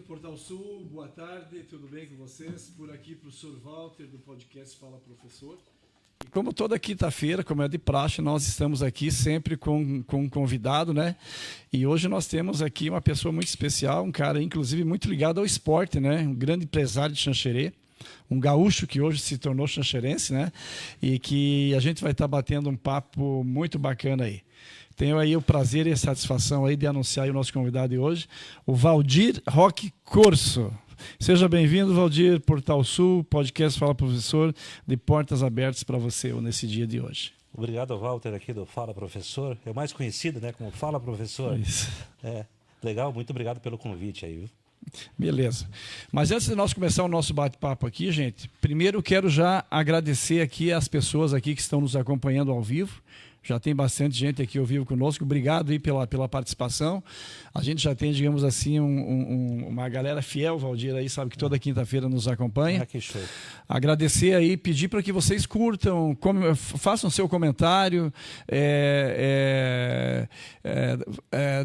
Portal Sul, boa tarde, tudo bem com vocês? Por aqui, professor Walter, do podcast Fala Professor. E como toda quinta-feira, como é de praxe, nós estamos aqui sempre com um convidado, né? E hoje nós temos aqui uma pessoa muito especial, um cara, inclusive, muito ligado ao esporte, né? Um grande empresário de Xanxerê, um gaúcho que hoje se tornou xanxerense, né? E que a gente vai estar batendo um papo muito bacana aí. Tenho aí o prazer e a satisfação aí de anunciar o nosso convidado de hoje, o Valdir Roque Corso. Seja bem-vindo, Valdir, Portal Sul, podcast Fala Professor, de portas abertas para você nesse dia de hoje. Obrigado, Walter, aqui do Fala Professor. É o mais conhecido, né, como Fala Professor. Isso. Legal, muito obrigado pelo convite aí, viu? Beleza. Mas antes de nós começar o nosso bate-papo aqui, gente, primeiro eu quero já agradecer aqui as pessoas aqui que estão nos acompanhando ao vivo. Já tem bastante gente aqui ao vivo conosco. Obrigado aí pela participação. A gente já tem, digamos assim, uma galera fiel, Valdir, aí, sabe, que toda quinta-feira nos acompanha. Ah, que show. Agradecer aí, pedir para que vocês curtam, façam seu comentário,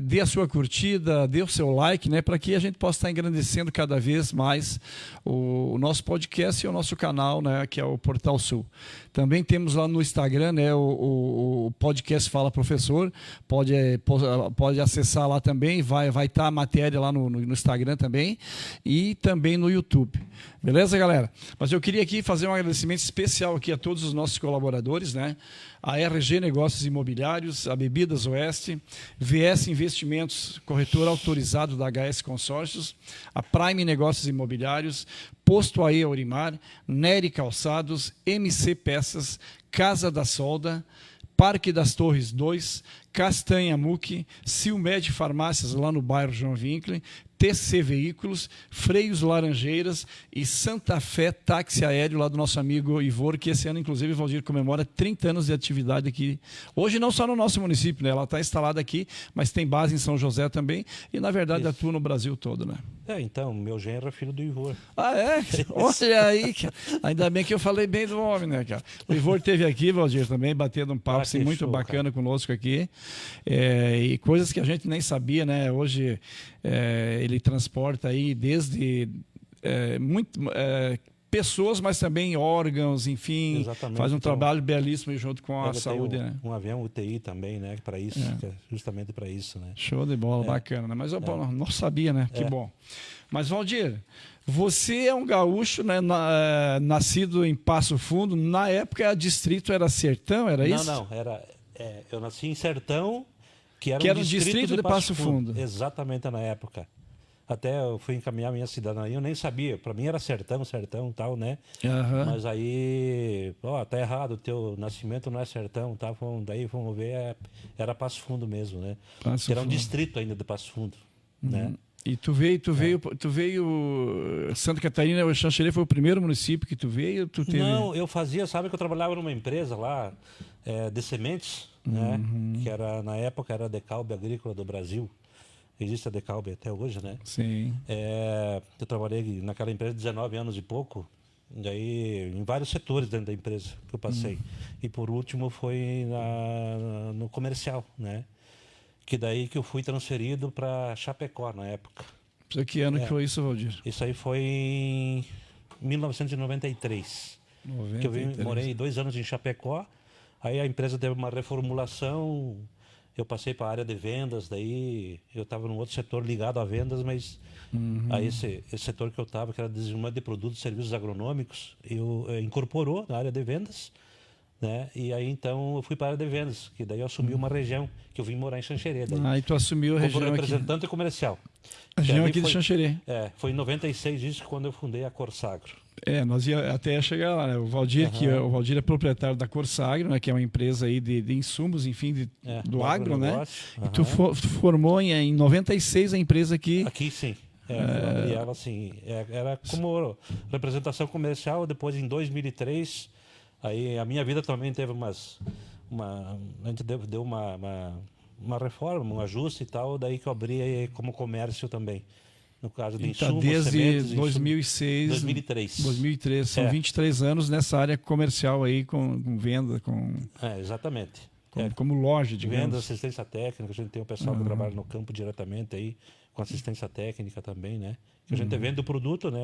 dê a sua curtida, dê o seu like, né, para que a gente possa estar engrandecendo cada vez mais o nosso podcast e o nosso canal, né, que é o Portal Sul. Também temos lá no Instagram, né, o podcast Fala Professor, pode acessar lá também, vai estar a matéria lá no Instagram também e também no YouTube. Beleza, galera? Mas eu queria aqui fazer um agradecimento especial aqui a todos os nossos colaboradores, né? A RG Negócios Imobiliários, a Bebidas Oeste, VS Investimentos, corretor autorizado da HS Consórcios, a Prime Negócios Imobiliários, Posto AE Aurimar, Nery Calçados, MC Peças, Casa da Solda, Parque das Torres 2, Castanha Muque, Silmed Farmácias lá no bairro João Winkler, TC Veículos, Freios Laranjeiras e Santa Fé Táxi Aéreo lá do nosso amigo Ivor, que esse ano, inclusive, Valdir, comemora 30 anos de atividade aqui. Hoje não só no nosso município, né? Ela está instalada aqui, mas tem base em São José também e, na verdade, atua no Brasil todo, né? Então, meu genro é filho do Ivor. Ah, é? Olha aí, cara. Ainda bem que eu falei bem do homem, né, cara? O Ivor esteve aqui, Valdir, também, batendo um papo assim, muito show, bacana, cara, conosco aqui. E coisas que a gente nem sabia, né? Hoje ele transporta aí desde pessoas, mas também órgãos, enfim. Exatamente. Faz um trabalho belíssimo junto com a saúde, né? Um avião UTI também, né? Para isso, justamente para isso, né? Show de bola, bacana, né? Mas eu não sabia, né? Que bom. Mas, Valdir, você é um gaúcho, né? Nascido em Passo Fundo. Na época, distrito era Sertão, era isso? Não, eu nasci em Sertão, que era um distrito de Passo Fundo. Exatamente, na época. Até eu fui encaminhar minha cidadania, eu nem sabia. Para mim era sertão e tal, né? Uhum. Mas aí, tá errado, o teu nascimento não é sertão, tá? Daí vamos ver, era Passo Fundo mesmo, né? Que era um distrito ainda de Passo Fundo, né? E tu veio Santa Catarina, o Xanxerê foi o primeiro município que tu veio? Não, eu fazia, sabe que eu trabalhava numa empresa lá de sementes, né? Que era, na época era a Decalbe Agrícola do Brasil. Existe a Decalbe até hoje, né? Sim. Eu trabalhei naquela empresa 19 anos e pouco, daí em vários setores dentro da empresa que eu passei. E por último foi no comercial, né? Que daí que eu fui transferido para Chapecó na época. Que ano que foi isso, Valdir? Isso aí foi em 1993. Que eu morei 2 anos em Chapecó, aí a empresa teve uma reformulação. Eu passei para a área de vendas, daí eu estava num outro setor ligado a vendas, mas aí esse setor que eu estava, que era desenvolvimento de produtos e serviços agronômicos, eu incorporou na área de vendas, né? E aí então eu fui para a área de vendas, que daí eu assumi uma região, que eu vim morar em Xanxerê. E tu assumiu a região como representante comercial. A região aqui de Xanxerê. Foi em 96 isso quando eu fundei a Corsagro. Nós ia até chegar lá, né? O Valdir, o Valdir é proprietário da Corsagro, né? Que é uma empresa aí de insumos, enfim, do agro, né? E tu formou em 96 a empresa aqui. Aqui sim. Ela, assim, era como representação comercial. Depois, em 2003, aí a minha vida também teve a gente deu uma reforma, um ajuste e tal, daí que eu abri como comércio também. No caso de insumos, desde sementes, 2006, 2003. São 23 anos nessa área comercial aí, com venda, com... Exatamente. como loja, digamos. Venda, assistência técnica, a gente tem o pessoal que trabalha no campo diretamente aí, com assistência técnica também, né? A gente vende o produto, né?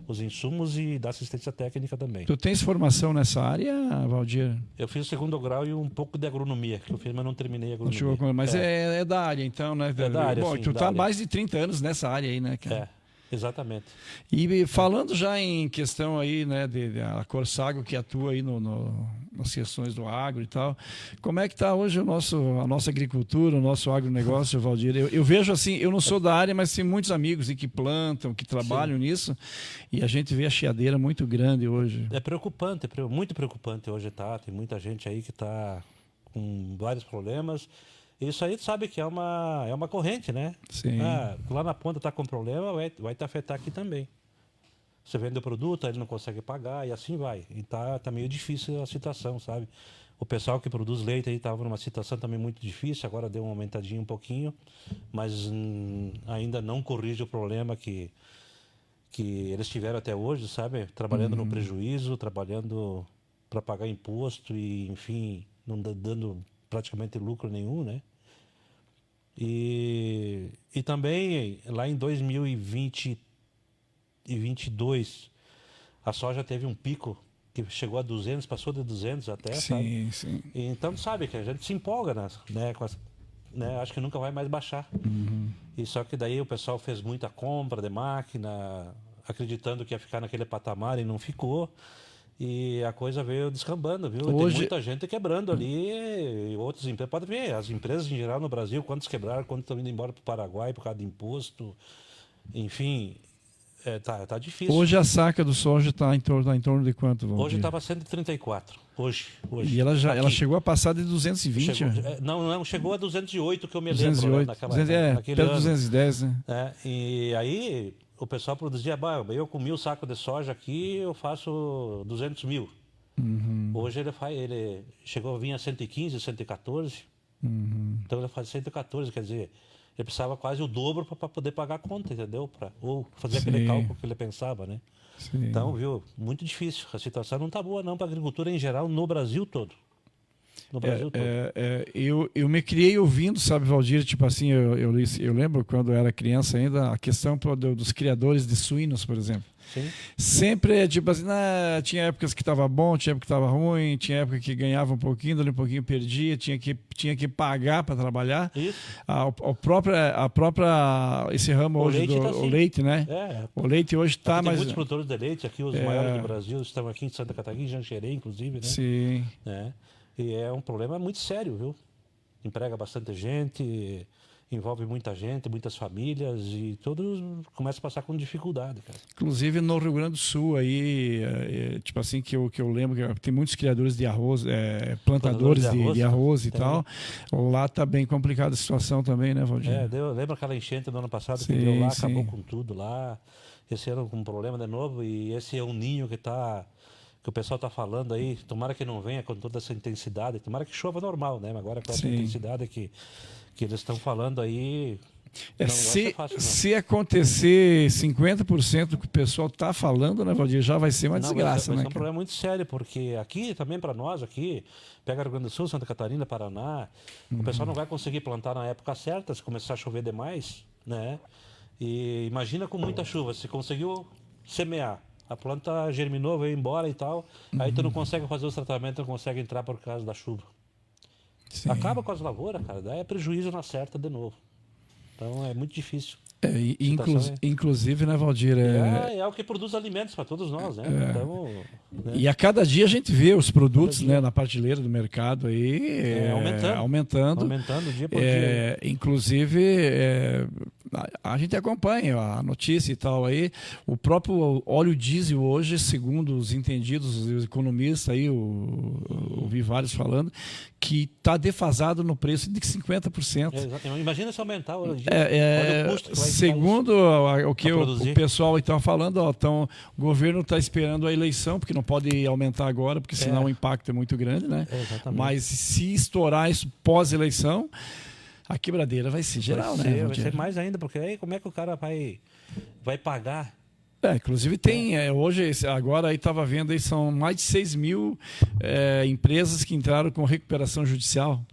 Os insumos e dá assistência técnica também. Tu tens formação nessa área, Valdir? Eu fiz o 2º grau e um pouco de agronomia, que eu fiz, mas não terminei a agronomia. Mas é da área, então, né? É da área, bom, sim, tu da tá há área. mais de 30 anos nessa área aí, né, cara? Exatamente. E falando já em questão aí, né, a Corsago que atua aí nas questões do agro e tal, como é que está hoje a nossa agricultura, o nosso agronegócio, Valdir? Eu vejo assim, eu não sou da área, mas tem muitos amigos que plantam, que trabalham nisso, e a gente vê a chiadeira muito grande hoje. É preocupante, muito preocupante hoje, tá? Tem muita gente aí que está com vários problemas. Isso aí tu sabe que é uma corrente, né? Sim. Lá na ponta está com problema, vai te afetar aqui também. Você vende o produto, aí ele não consegue pagar e assim vai. E tá meio difícil a situação, sabe? O pessoal que produz leite aí estava numa situação também muito difícil, agora deu uma aumentadinha um pouquinho, mas ainda não corrige o problema que eles tiveram até hoje, sabe? Trabalhando no prejuízo, trabalhando para pagar imposto e, enfim, não dando praticamente lucro nenhum, né? E também lá em 2022 a soja teve um pico que chegou a 200, passou de 200 até, sabe? Sim. E então sabe que a gente se empolga, né? Acho que nunca vai mais baixar. E só que daí o pessoal fez muita compra de máquina, acreditando que ia ficar naquele patamar e não ficou. E a coisa veio descambando, viu? Tem muita gente quebrando ali, e outras empresas. Pode ver, as empresas em geral no Brasil, quantos quebraram, quantos estão indo embora para o Paraguai por causa de imposto. Enfim, tá difícil. Hoje a saca do soja está em torno de quanto, Valdir? Hoje estava 134. Hoje. E ela chegou a passar de 220? Chegou a 208, que eu me 208, lembro. Né, naquele ano. 210, né? E aí o pessoal produzia, eu com 1.000 sacos de soja aqui, eu faço 200 mil. Hoje ele chegou a vir a 115, 114. Então ele faz 114, quer dizer, ele precisava quase o dobro para poder pagar a conta, entendeu? Ou fazer aquele cálculo que ele pensava, né? Sim. Então, viu, muito difícil. A situação não está boa não para a agricultura em geral no Brasil todo. No Brasil todo. Eu me criei ouvindo, sabe, Valdir, tipo assim, eu lembro quando eu era criança ainda, a questão dos criadores de suínos, por exemplo. Sim. Sempre, tipo assim, tinha épocas que estava bom, tinha época que estava ruim, tinha época que ganhava um pouquinho, dali um pouquinho perdia, tinha que pagar para trabalhar. Isso. Esse ramo hoje o leite, né? O leite hoje está mais... mais... Tem muitos produtores de leite aqui, os maiores do Brasil, estão aqui em Santa Catarina, em Janxerê, inclusive, né? Sim. E é um problema muito sério, viu? Emprega bastante gente, envolve muita gente, muitas famílias e todos começam a passar com dificuldade, cara. Inclusive no Rio Grande do Sul aí, tipo assim, que eu lembro que tem muitos criadores de arroz, plantadores de arroz e tal. Lá tá bem complicada a situação também, né, Valdir? Lembra aquela enchente do ano passado que deu lá, acabou com tudo lá. Esse ano com um problema de novo e esse é um ninho que o pessoal está falando aí, tomara que não venha com toda essa intensidade, tomara que chova normal, né? Mas agora com essa intensidade que eles estão falando aí, não vai ser fácil, não. Se acontecer 50% do que o pessoal está falando, né, Valdir, já vai ser uma desgraça, né? É um problema muito sério, porque aqui também para nós, pega Rio Grande do Sul, Santa Catarina, Paraná, o pessoal não vai conseguir plantar na época certa, se começar a chover demais, né? E imagina com muita chuva, se conseguiu semear, a planta germinou, veio embora e tal, aí tu não consegue fazer os tratamentos, não consegue entrar por causa da chuva. Sim. Acaba com as lavouras, cara, daí é prejuízo na certa de novo. Então é muito difícil. Inclusive, né, Valdir? É o que produz alimentos para todos nós, né? Então, né? E a cada dia a gente vê os produtos, né, na prateleira do mercado aí aumentando dia por dia. Inclusive, a gente acompanha a notícia e tal aí. O próprio óleo diesel hoje, segundo os entendidos, os economistas aí, ouvi vários falando, que está defasado no preço de 50%. Imagina se aumentar o óleo diesel. Olha o custo que vai segundo o que o pessoal está falando, o governo está esperando a eleição, porque não pode aumentar agora, porque senão o impacto é muito grande, né? Mas se estourar isso pós-eleição, a quebradeira vai ser geral, né? Vai ser mais ainda, porque aí como é que o cara vai pagar Inclusive tem, hoje, agora aí estava vendo, aí são mais de 6 mil empresas que entraram com recuperação judicial.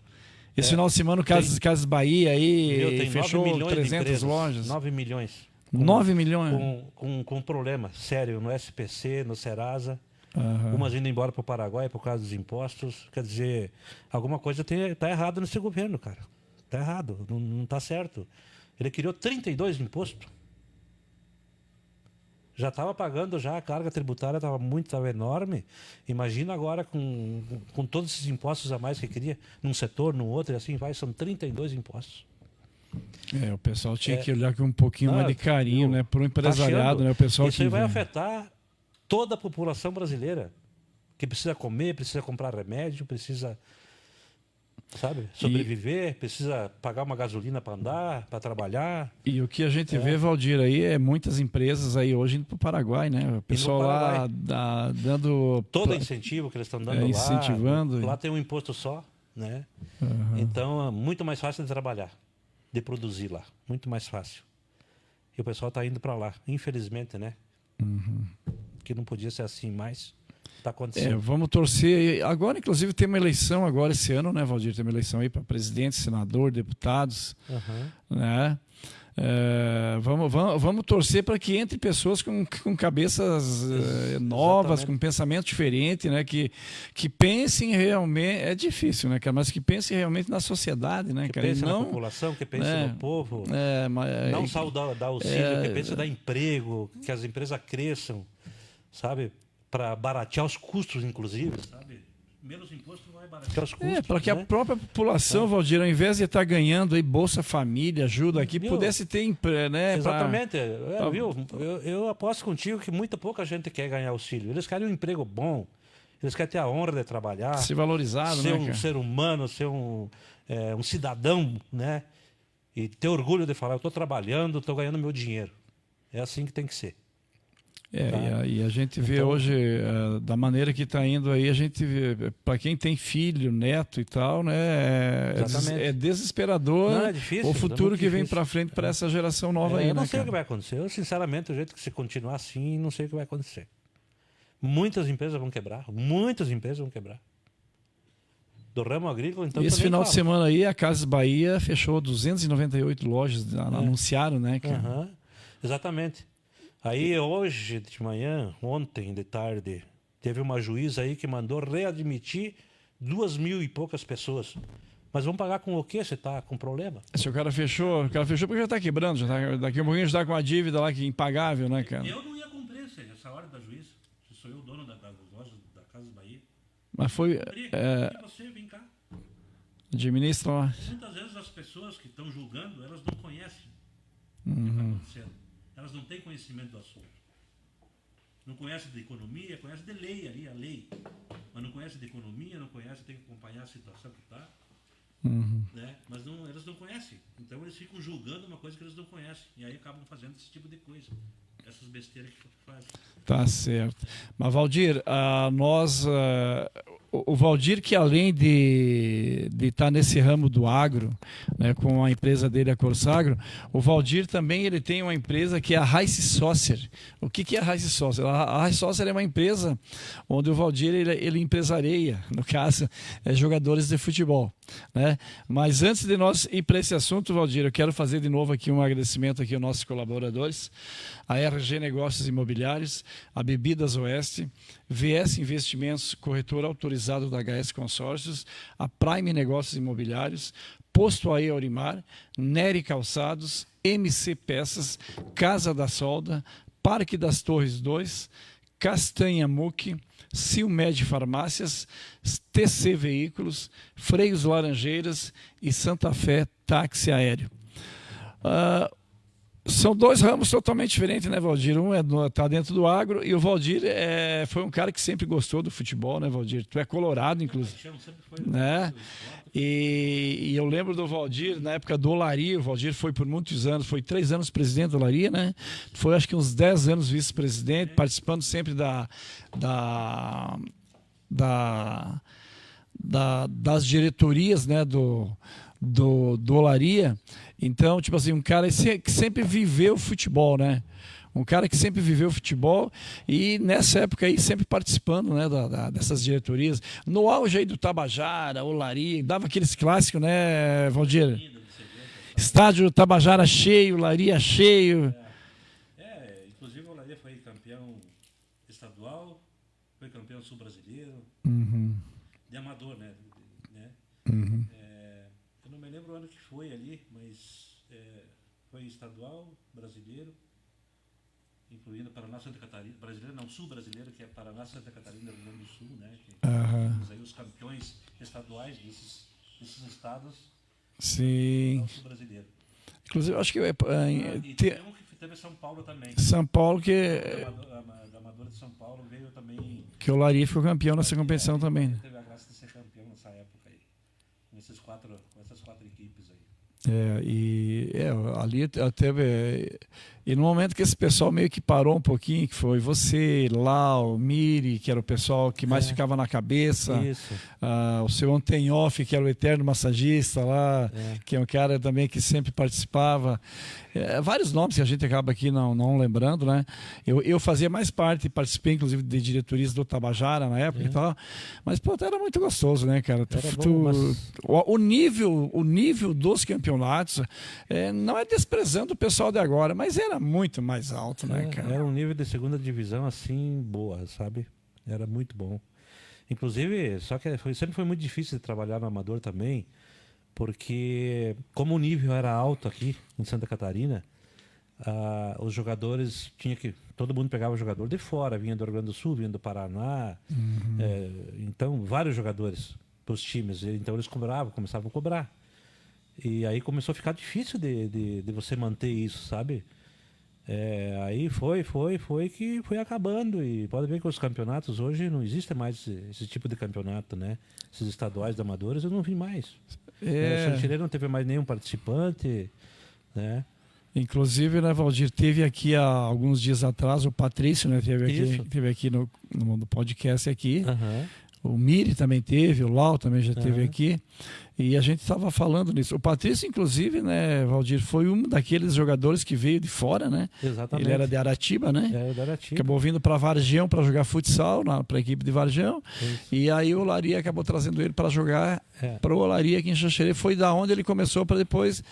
Esse final de semana o Casas Bahia aí fechou 300 lojas. 9 milhões. 9 milhões? Com problema sério no SPC, no Serasa. Uhum. Umas indo embora para o Paraguai por causa dos impostos. Quer dizer, alguma coisa está errada nesse governo, cara. Está errado, não está certo. Ele criou 32 impostos. Já estava pagando, já a carga tributária estava enorme. Imagina agora com todos esses impostos a mais que cria, num setor, num outro, e assim vai, são 32 impostos. O pessoal tinha que olhar com um pouquinho mais de carinho, né, para o empresariado, né, o pessoal isso aí vai afetar toda a população brasileira, que precisa comer, precisa comprar remédio, precisa, sabe, sobreviver, precisa pagar uma gasolina para andar, para trabalhar. E o que a gente vê, Valdir, aí é muitas empresas aí hoje indo para o Paraguai, né? O pessoal lá dando... Todo incentivo que eles estão dando lá. Incentivando. Lá tem um imposto só, né? Então é muito mais fácil de trabalhar, de produzir lá. Muito mais fácil. E o pessoal está indo para lá, infelizmente, né? Que não podia ser assim mais. Está acontecendo. Vamos torcer. Agora, inclusive, tem uma eleição agora esse ano, né, Valdir? Tem uma eleição aí para presidente, senador, deputados. Né? Vamos torcer para que entre pessoas com cabeças novas, com pensamento diferente, né? Que pensem realmente. É difícil, né, cara? Mas que pensem realmente na sociedade, né, cara? Que pense na população, que pense no povo. Não só dar auxílio, que pense dar emprego, que as empresas cresçam, sabe? Para baratear os custos, inclusive, sabe? Menos imposto vai baratear os custos. Para que a própria população, Valdir, ao invés de estar ganhando aí Bolsa Família, ajuda aqui, pudesse ter emprego, né? Exatamente. Eu aposto contigo que pouca gente quer ganhar auxílio. Eles querem um emprego bom, eles querem ter a honra de trabalhar. Ser valorizado, ser né, um ser humano, ser um cidadão, né? E ter orgulho de falar, eu estou trabalhando, estou ganhando meu dinheiro. É assim que tem que ser. E a gente vê hoje, da maneira que está indo aí, a gente vê, para quem tem filho, neto e tal, né, é desesperador. Não, é difícil, o futuro que vem para frente para essa geração nova aí. Eu não sei o que vai acontecer. Eu, sinceramente, do jeito que se continuar assim, não sei o que vai acontecer. Muitas empresas vão quebrar. Muitas empresas vão quebrar. Do ramo agrícola, então. Esse final de semana aí, a Casas Bahia fechou 298 lojas, anunciaram, né? Exatamente. Aí hoje de manhã, ontem de tarde, teve uma juíza aí que mandou readmitir 2.000 e poucas pessoas. Mas vão pagar com o quê? Você está com problema? Se o cara fechou porque já está quebrando, daqui a pouquinho já está com uma dívida lá que é impagável, né, cara? Eu não ia cumprir essa hora da juíza. Sou eu o dono das lojas da Casas Bahia. Mas foi... Você vem cá. Administra lá. Muitas vezes as pessoas que estão julgando, elas não conhecem o que está acontecendo. Elas não têm conhecimento do assunto. Não conhecem de economia, conhecem de lei ali, a lei. Mas não conhecem de economia, não conhecem, tem que acompanhar a situação que está. Né? Mas elas não conhecem. Então eles ficam julgando uma coisa que eles não conhecem. E aí acabam fazendo esse tipo de coisa. Essas besteiras que fazem. Tá certo. Mas, Valdir, o Valdir, que além de estar nesse ramo do agro, né, com a empresa dele, a Corsagro, o Valdir também ele tem uma empresa que é a Rice Saucer. O que é a Rice Saucer? A Rice Saucer é uma empresa onde o Valdir ele empresaria, no caso, jogadores de futebol. Né? Mas antes de nós ir para esse assunto, Valdir, eu quero fazer de novo aqui um agradecimento aqui aos nossos colaboradores, a RG Negócios Imobiliários, a Bebidas Oeste, VS Investimentos, corretor autorizado da HS Consórcios, a Prime Negócios Imobiliários, Posto AE Aurimar, Nery Calçados, MC Peças, Casa da Solda, Parque das Torres 2, Castanha Muque, Silmed Farmácias, TC Veículos, Freios Laranjeiras e Santa Fé Táxi Aéreo. São dois ramos totalmente diferentes, né, Valdir? Um tá dentro do agro e o Valdir foi um cara que sempre gostou do futebol, né, Valdir? Tu é colorado, inclusive. Né? E eu lembro do Valdir, na época do Olaria, o Valdir foi por muitos anos, foi 3 anos presidente do Olaria, né? Foi acho que uns 10 anos vice-presidente, participando sempre das diretorias, né, do Olaria. Então, tipo assim, um cara que sempre viveu o futebol, né? Um cara que sempre viveu futebol e nessa época aí sempre participando, né, dessas diretorias. No auge aí do Tabajara, Olaria, dava aqueles clássicos, né, Valdir? Estádio Tabajara cheio, Olaria cheio. Inclusive o Olaria foi campeão estadual, foi campeão sul-brasileiro, de amador, né? Eu não me lembro o ano que foi ali, mas foi estadual, brasileiro, incluindo Paraná, Santa Catarina, brasileiro não, sul-brasileiro, que é Paraná, Santa Catarina, Rio Grande do Sul, né? Que aí os campeões estaduais desses estados. Sim. Sul-brasileiro. Inclusive, eu acho que teve São Paulo também. São Paulo que da Amadora de São Paulo veio também. Que o Olaria ficou campeão nessa competição também. Teve a graça de ser campeão nessa época aí, com essas quatro equipes aí. Ali teve. E no momento que esse pessoal meio que parou um pouquinho, que foi você, Lau, Miri, que era o pessoal que mais ficava na cabeça. Isso. O seu Antenhoff, que era o eterno massagista lá, que é um cara também que sempre participava. Vários nomes que a gente acaba aqui não lembrando, né? Eu fazia mais parte, participei inclusive de diretorias do Tabajara na época e tal. Mas, pô, era muito gostoso, né, cara? O nível dos campeonatos não é desprezando o pessoal de agora, mas era muito mais alto, né, cara? Era um nível de segunda divisão assim, boa, sabe? Era muito bom. Inclusive, só que sempre foi muito difícil de trabalhar no amador também, porque como o nível era alto aqui em Santa Catarina, os jogadores todo mundo pegava jogador de fora, vinha do Rio Grande do Sul, vinha do Paraná, então vários jogadores para os times, então eles começavam a cobrar. E aí começou a ficar difícil de você manter isso, sabe? Aí foi que foi acabando. E pode ver que os campeonatos hoje não existe mais esse tipo de campeonato, né? Esses estaduais de amadores eu não vi mais. O Santireiro não teve mais nenhum participante, né? Inclusive, né, Valdir, teve aqui há alguns dias atrás o Patrício, né? Teve aqui no podcast aqui. O Miri também teve, o Lau também já teve aqui. E a gente estava falando nisso. O Patrício, inclusive, né, Valdir, foi um daqueles jogadores que veio de fora, né? Exatamente. Ele era de Aratiba, né? Era de Aratiba. Acabou vindo para Vargião para jogar futsal, para a equipe de Vargião. Isso. E aí o Olaria acabou trazendo ele para jogar para o Olaria aqui em Xanxerê. Foi da onde ele começou para depois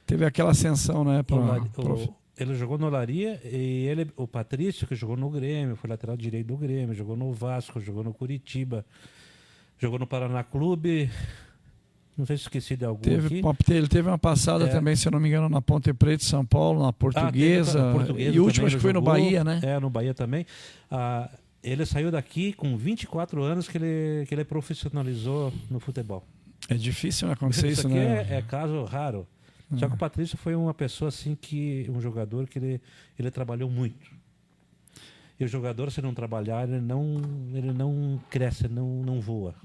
teve aquela ascensão, né? Ele jogou no Olaria e o Patrício, que jogou no Grêmio, foi lateral direito do Grêmio, jogou no Vasco, jogou no Curitiba, jogou no Paraná Clube. Não sei se esqueci de algum aqui. Ele teve uma passada também, se eu não me engano, na Ponte Preta, São Paulo, na Portuguesa. E o último acho que foi no Bahia, né? No Bahia também. Ele saiu daqui com 24 anos que ele profissionalizou no futebol. É difícil acontecer isso, né? É caso raro. Só que o Patrício foi uma pessoa assim um jogador que ele trabalhou muito. E o jogador, se não trabalhar, ele não cresce, não voa.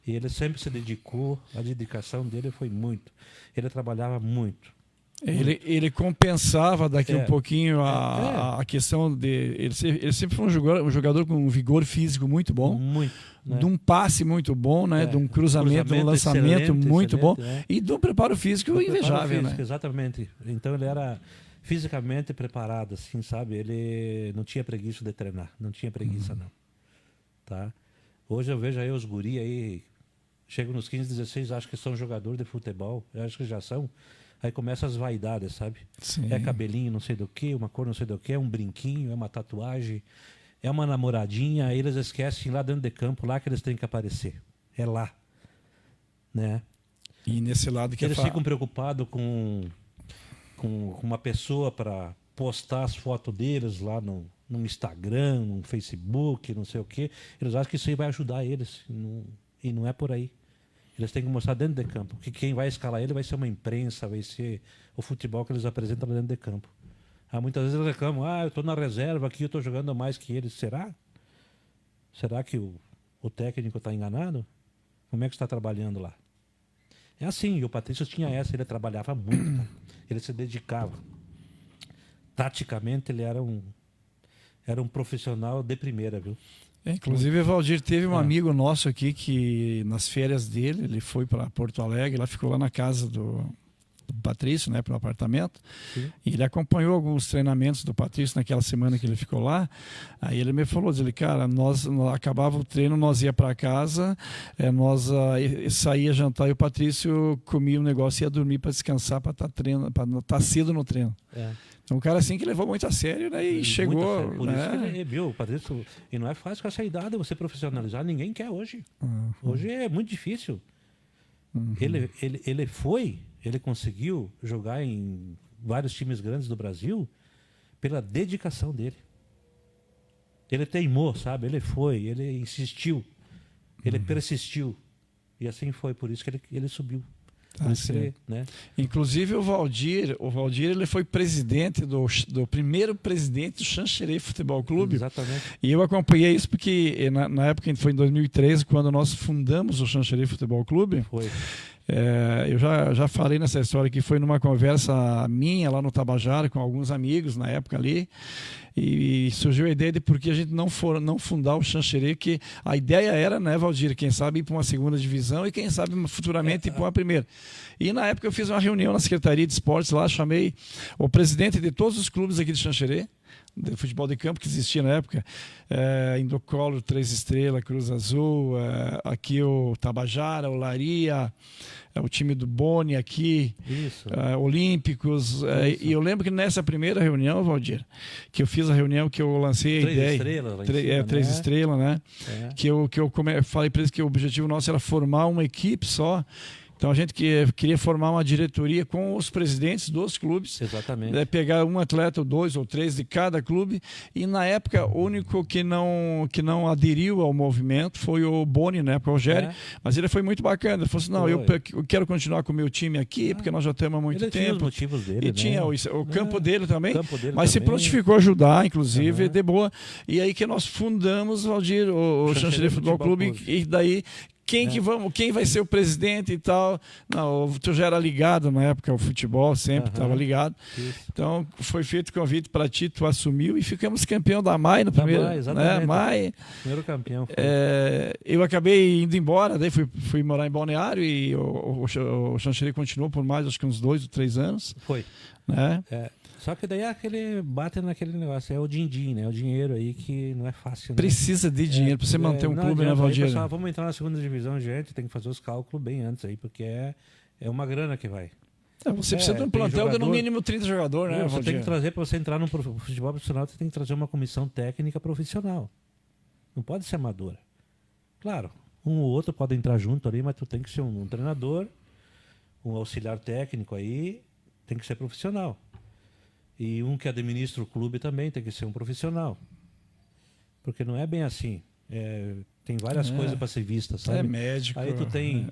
E ele sempre se dedicou, a dedicação dele foi muito. Ele trabalhava muito. Ele compensava daqui um pouquinho a questão de... Ele sempre foi um jogador com um vigor físico muito bom. Muito. Né? De um passe muito bom, né? De um cruzamento, um lançamento muito bom. E de um preparo físico invejável, né? Exatamente. Então ele era fisicamente preparado, assim, sabe? Ele não tinha preguiça de treinar. Não tinha preguiça, não. Tá? Hoje eu vejo aí os guri aí... Chegam nos 15, 16, acho que são jogadores de futebol. Eu acho que já são. Aí começa as vaidades, sabe? Sim. É cabelinho não sei do que, uma cor não sei do que, é um brinquinho, é uma tatuagem, é uma namoradinha. Aí eles esquecem lá dentro de campo, lá que eles têm que aparecer. É lá. Né? E nesse lado que eles ficam preocupados com uma pessoa para postar as fotos deles lá no Instagram, no Facebook, não sei o que. Eles acham que isso aí vai ajudar eles. E não é por aí. Eles têm que mostrar dentro de campo. Que quem vai escalar ele vai ser uma imprensa, vai ser o futebol que eles apresentam dentro de campo. Muitas vezes eles reclamam, eu estou na reserva aqui, eu estou jogando mais que eles. Será? Será que o técnico está enganado? Como é que está trabalhando lá? É assim, e o Patrício tinha essa, ele trabalhava muito, cara. Ele se dedicava. Taticamente ele era um profissional de primeira, viu? Inclusive, Valdir, teve um amigo nosso aqui que nas férias dele, ele foi para Porto Alegre, lá ficou lá na casa do Patrício, né, para o apartamento. Sim. E ele acompanhou alguns treinamentos do Patrício naquela semana que ele ficou lá. Aí ele me falou, ele, cara, nós acabava o treino, nós ia para casa, nós saía jantar e o Patrício comia um negócio e ia dormir para descansar, para estar treinando, para estar cedo no treino. Então, um cara assim que levou muito a sério, né? E chegou. Por né? isso que ele viu, Patrício. E não é fácil com essa idade você profissionalizar, ninguém quer hoje. Hoje é muito difícil. Ele conseguiu jogar em vários times grandes do Brasil pela dedicação dele. Ele teimou, sabe? Ele insistiu, ele persistiu. E assim foi, por isso que ele subiu. Né? Inclusive o Valdir ele foi presidente do primeiro presidente do Xanxerê Futebol Clube. Exatamente. E eu acompanhei isso porque na época, foi em 2013, quando nós fundamos o Xanxerê Futebol Clube. Foi. Eu já falei nessa história que foi numa conversa minha lá no Tabajara com alguns amigos na época ali. E surgiu a ideia de por que a gente não fundar o Xanxerê, que a ideia era, né, Valdir, quem sabe ir para uma segunda divisão e quem sabe futuramente ir para uma primeira. E na época eu fiz uma reunião na Secretaria de Esportes lá, chamei o presidente de todos os clubes aqui de Xanxerê, de futebol de campo que existia na época, Indocolo, 3 Estrelas, Cruz Azul, aqui o Tabajara, o Laria, o time do Boni aqui, Olímpicos. E eu lembro que nessa primeira reunião, Valdir, que eu fiz a reunião que eu lancei a ideia. 3 Estrelas, né? Que eu falei para eles que o objetivo nosso era formar uma equipe só. Então a gente queria formar uma diretoria com os presidentes dos clubes. Exatamente. Pegar um atleta, ou 2 ou 3 de cada clube. E na época, o único que não aderiu ao movimento foi o Boni, né? O Rogério. Mas ele foi muito bacana. Ele falou assim: não, eu quero continuar com o meu time aqui, porque nós já temos há muito tempo. Tinha os motivos dele. E tinha o campo dele também. Mas se prontificou a ajudar, inclusive, de boa. E aí que nós fundamos, Valdir, o Xanxerê Futebol Clube. E daí. Quem vai ser o presidente e tal? Não, tu já era ligado na época ao futebol, sempre estava ligado. Isso. Então foi feito o convite para ti, tu assumiu e ficamos campeão da MAI no primeiro. MAI. Primeiro campeão. Eu acabei indo embora, daí fui morar em Balneário e o Xanxerê continuou por mais, acho que uns 2 ou 3 anos. Foi. Né? Só que daí bate naquele negócio, é o din-din, né? O dinheiro aí que não é fácil. Né? Precisa de dinheiro para você manter um clube, né, Valdir? Aí, pessoal, vamos entrar na segunda divisão, gente, tem que fazer os cálculos bem antes aí, porque é uma grana que vai. Você precisa de um plantel de no mínimo 30 jogadores, né, Valdir? Você tem que trazer, para você entrar no futebol profissional, você tem que trazer uma comissão técnica profissional. Não pode ser amadora. Claro, um ou outro pode entrar junto ali, mas tu tem que ser um treinador, um auxiliar técnico aí, tem que ser profissional. E um que administra o clube também tem que ser um profissional. Porque não é bem assim. Tem várias coisas para ser vistas, sabe? É médico. Aí tu tem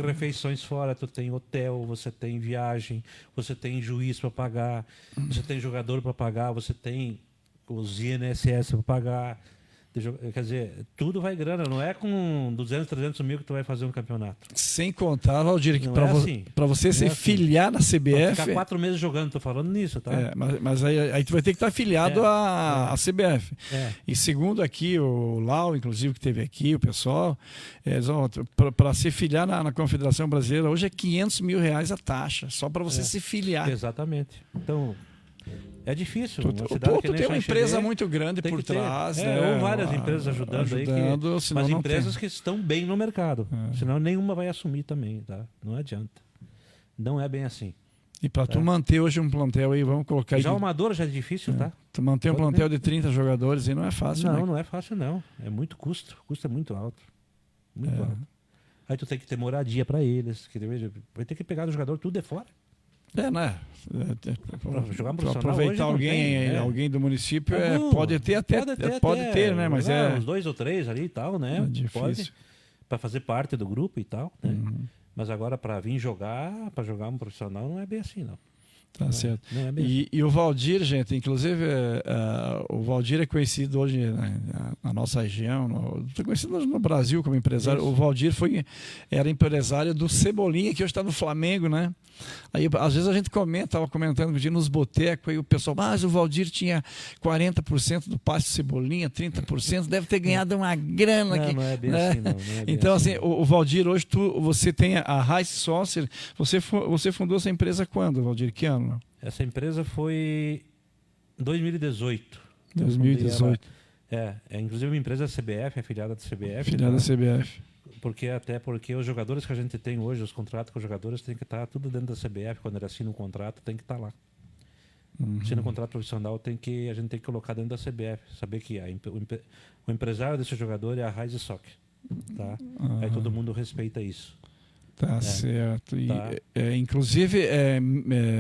refeições fora, tu tem hotel, você tem viagem, você tem juiz para pagar, você tem jogador para pagar, você tem os INSS para pagar. Quer dizer, tudo vai grana, não é com 200, 300 mil que tu vai fazer um campeonato. Sem contar, Valdir, que para você se filiar na CBF... Pra ficar 4 meses jogando, tô falando nisso, tá? Mas aí tu vai ter que estar afiliado à CBF. E segundo aqui, o Lau, inclusive, que teve aqui, o pessoal, para se filiar na Confederação Brasileira, hoje é R$500 mil a taxa, só para você se filiar. Exatamente. Então... É difícil. Tu tem uma empresa muito grande por trás. Ou várias empresas ajudando aí. Mas empresas que estão bem no mercado. Senão nenhuma vai assumir também. Tá? Não adianta. Não é bem assim. E para tu manter hoje um plantel aí, vamos colocar... Já o Amador já é difícil, tá? Tu manter um plantel de 30 jogadores aí não é fácil. Não é fácil não. É muito custo. O custo é muito alto. Muito alto. Aí tu tem que ter moradia para eles. Vai ter que pegar o jogador tudo de fora. Né? Jogar para aproveitar alguém do município, pode ter, né? Mas uns 2 ou 3 ali e tal, né? É difícil. Pode, para fazer parte do grupo e tal, né? Mas agora para vir jogar, para jogar um profissional, não é bem assim, não. Tá certo. Não é mesmo. E o Valdir, gente, inclusive, o Valdir é conhecido hoje, né, na nossa região, conhecido no Brasil como empresário. Isso. O Valdir era empresário do Cebolinha, que hoje está no Flamengo, né? Aí, às vezes a gente estava comentando nos botecos, aí o pessoal, mas o Valdir tinha 40% do passe do Cebolinha, 30%, deve ter ganhado uma grana aqui. Não é bem né? assim, não. Não é bem Então, assim, não. o Valdir, hoje você tem a Rice Saucer, você fundou essa empresa quando, Valdir? Que ano? Essa empresa foi em 2018. 2018. Inclusive uma empresa da CBF, afiliada da CBF. Filiada da CBF. Porque os jogadores que a gente tem hoje, os contratos com os jogadores, tem que estar tudo dentro da CBF. Quando ele assina um contrato, tem que estar lá. Assina um contrato profissional, a gente tem que colocar dentro da CBF. Saber que o empresário desse jogador é a Rise Soccer. Tá? Aí todo mundo respeita isso. Tá certo. E, Tá. inclusive,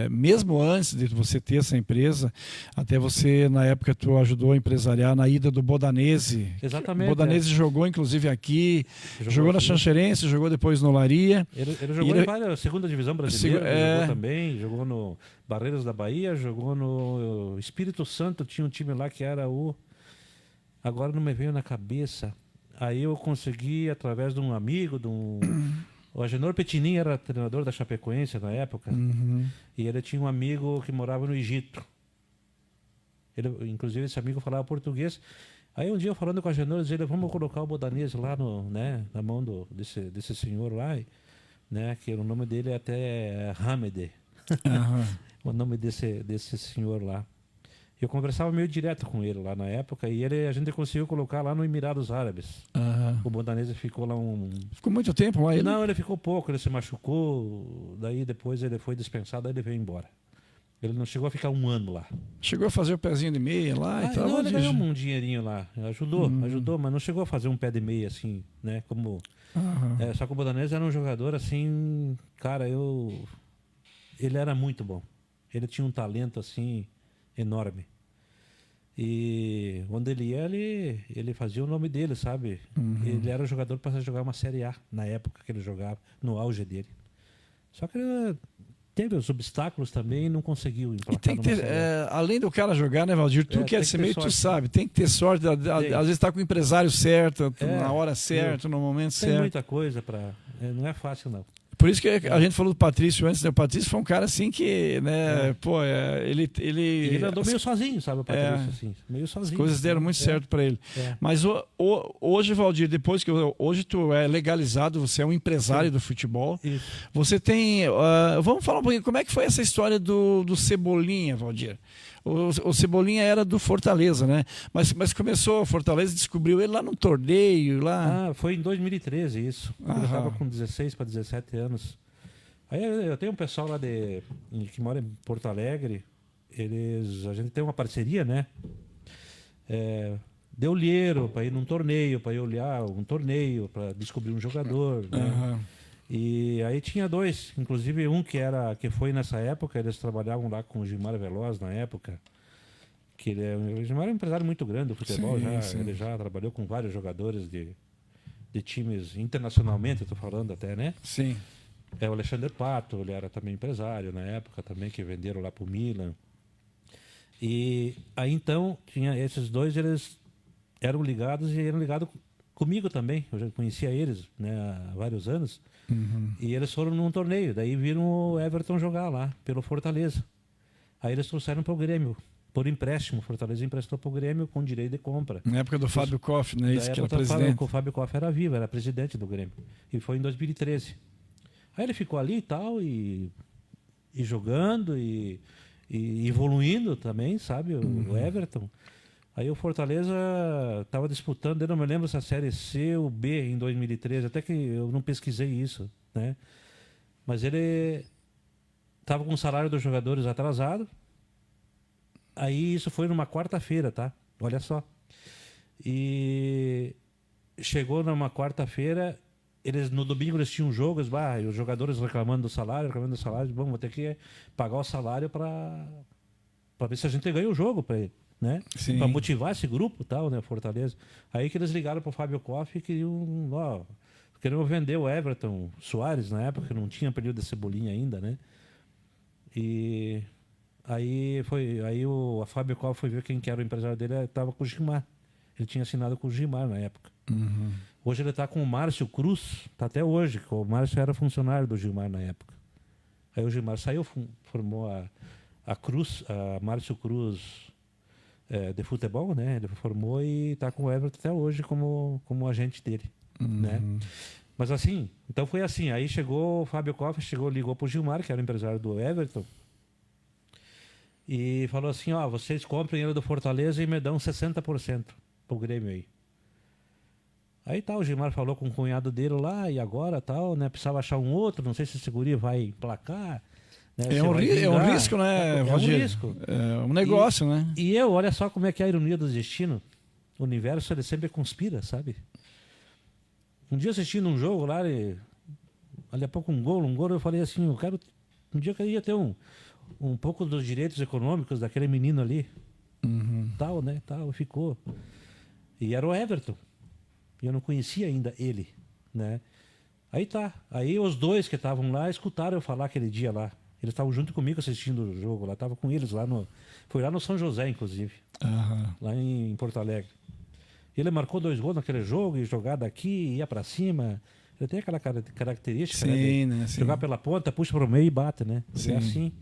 mesmo antes de você ter essa empresa, até você, na época, tu ajudou a empresariar na ida do Bodanese. Exatamente. O Bodanese jogou, inclusive, aqui, jogou na aqui. Chancherense, jogou depois no Olaria. Ele jogou em várias, segunda divisão brasileira, jogou também, jogou no Barreiras da Bahia, jogou no Espírito Santo, tinha um time lá que era agora não me veio na cabeça. Aí eu consegui, através de um amigo, o Agenor Petinin era treinador da Chapecoense na época, e ele tinha um amigo que morava no Egito. Inclusive, esse amigo falava português. Aí um dia eu falando com o Agenor, ele disse, vamos colocar o Bodanese lá na mão desse senhor lá, né, que o nome dele é até Hamed, o nome desse senhor lá. Eu conversava meio direto com ele lá na época e a gente conseguiu colocar lá no Emirados Árabes. O Bodanese ficou lá Ficou muito tempo lá ele? Não, ele ficou pouco, ele se machucou, daí depois ele foi dispensado, aí ele veio embora. Ele não chegou a ficar um ano lá. Chegou a fazer o pezinho de meia lá e tal? Não, ele ganhou um dinheirinho lá. Ajudou, mas não chegou a fazer um pé de meia assim, né? Só que o Bodanese era um jogador assim, cara, ele era muito bom. Ele tinha um talento assim enorme. E onde ele ia, ele fazia o nome dele, sabe? Ele era um jogador para jogar uma Série A na época que ele jogava, no auge dele. Só que ele teve os obstáculos também e não conseguiu emplacar. E tem que ter, além do cara jogar, né, Valdir? Tu quer ser meio, sorte, tu sabe, tem que ter sorte. Às vezes está com o empresário certo, na hora certa, no momento certo. Tem muita coisa para. Não é fácil, não. Por isso que a gente falou do Patrício antes, né? O Patrício foi um cara assim que, né, ele andou meio sozinho, sabe, o Patrício, assim, meio sozinho. As coisas deram muito certo para ele. Mas hoje, Valdir, depois que hoje tu é legalizado, você é um empresário do futebol. Isso. Você tem, vamos falar um pouquinho, como é que foi essa história do Cebolinha, Valdir? O Cebolinha era do Fortaleza, né? Mas começou, o Fortaleza descobriu ele lá no torneio. Lá. Foi em 2013 isso. Eu estava com 16 para 17 anos. Aí eu tenho um pessoal lá que mora em Porto Alegre. A gente tem uma parceria, né? De olheiro para ir num torneio, para ir olhar um torneio, para descobrir um jogador. Né? E aí tinha dois, inclusive um que foi nessa época, eles trabalhavam lá com o Gilmar Veloz na época, que o Gilmar é um empresário muito grande do futebol, sim. Ele já trabalhou com vários jogadores de times internacionalmente, estou falando até, né? Sim. O Alexandre Pato, ele era também empresário na época, também que venderam lá para o Milan. E aí então, tinha esses dois, eles eram ligados comigo também, eu já conhecia eles, né, há vários anos. E eles foram num torneio, daí viram o Everton jogar lá, pelo Fortaleza. Aí eles trouxeram para o Grêmio, por empréstimo. O Fortaleza emprestou para o Grêmio com direito de compra. Na época do Fábio Koff, né? Isso que era presidente. O Fábio Koff era vivo, era presidente do Grêmio. E foi em 2013. Aí ele ficou ali e tal, e jogando, e evoluindo também, sabe, o Everton. Aí o Fortaleza estava disputando, eu não me lembro se a Série C ou B em 2013, até que eu não pesquisei isso, né? Mas ele estava com o salário dos jogadores atrasado. Aí isso foi numa quarta-feira, tá? Olha só. E chegou numa quarta-feira, no domingo eles tinham jogos, e os jogadores reclamando do salário, bom, vou ter que pagar o salário para ver se a gente ganha o jogo para ele. Né? Para motivar esse grupo, tal, né, Fortaleza. Aí que eles ligaram para o Fábio Koff e queriam vender o Everton Soares na época, que não tinha período de Cebolinha ainda, né? E A Fábio Koff foi ver quem que era o empresário dele, estava com o Gilmar. Ele tinha assinado com o Gilmar na época. Uhum. Hoje ele está com o Márcio Cruz, tá até hoje, que o Márcio era funcionário do Gilmar na época. Aí o Gilmar saiu, formou a Cruz, a Márcio Cruz de futebol, né? Ele formou e está com o Everton até hoje como agente dele, né? Mas assim, então foi assim. Aí chegou o Fábio Koff, ligou para o Gilmar, que era o empresário do Everton, e falou assim: ó, vocês comprem ele do Fortaleza e me dão 60% pro Grêmio aí. Aí tal, o Gilmar falou com o cunhado dele lá, e agora tal, né? Precisava achar um outro, não sei se esse guri vai emplacar. Né? É um risco, né, Valdir? É um risco. É um negócio, né? E eu, olha só como é que é a ironia do destino. O universo, ele sempre conspira, sabe? Um dia assistindo um jogo lá, ali a pouco um gol, eu falei assim, um dia eu queria ter um pouco dos direitos econômicos daquele menino ali. Tal, né? Tal, ficou. E era o Everton. E eu não conhecia ainda ele, né? Aí tá. Aí os dois que estavam lá escutaram eu falar aquele dia lá. Eles estavam junto comigo assistindo o jogo lá. Tava com eles lá foi lá no São José, inclusive. Lá em Porto Alegre. Ele marcou 2 gols naquele jogo, e jogada aqui, ia pra cima. Ele tem aquela característica, sim, né? Sim. Jogar pela ponta, puxa pro meio e bate, né? Sim. É assim.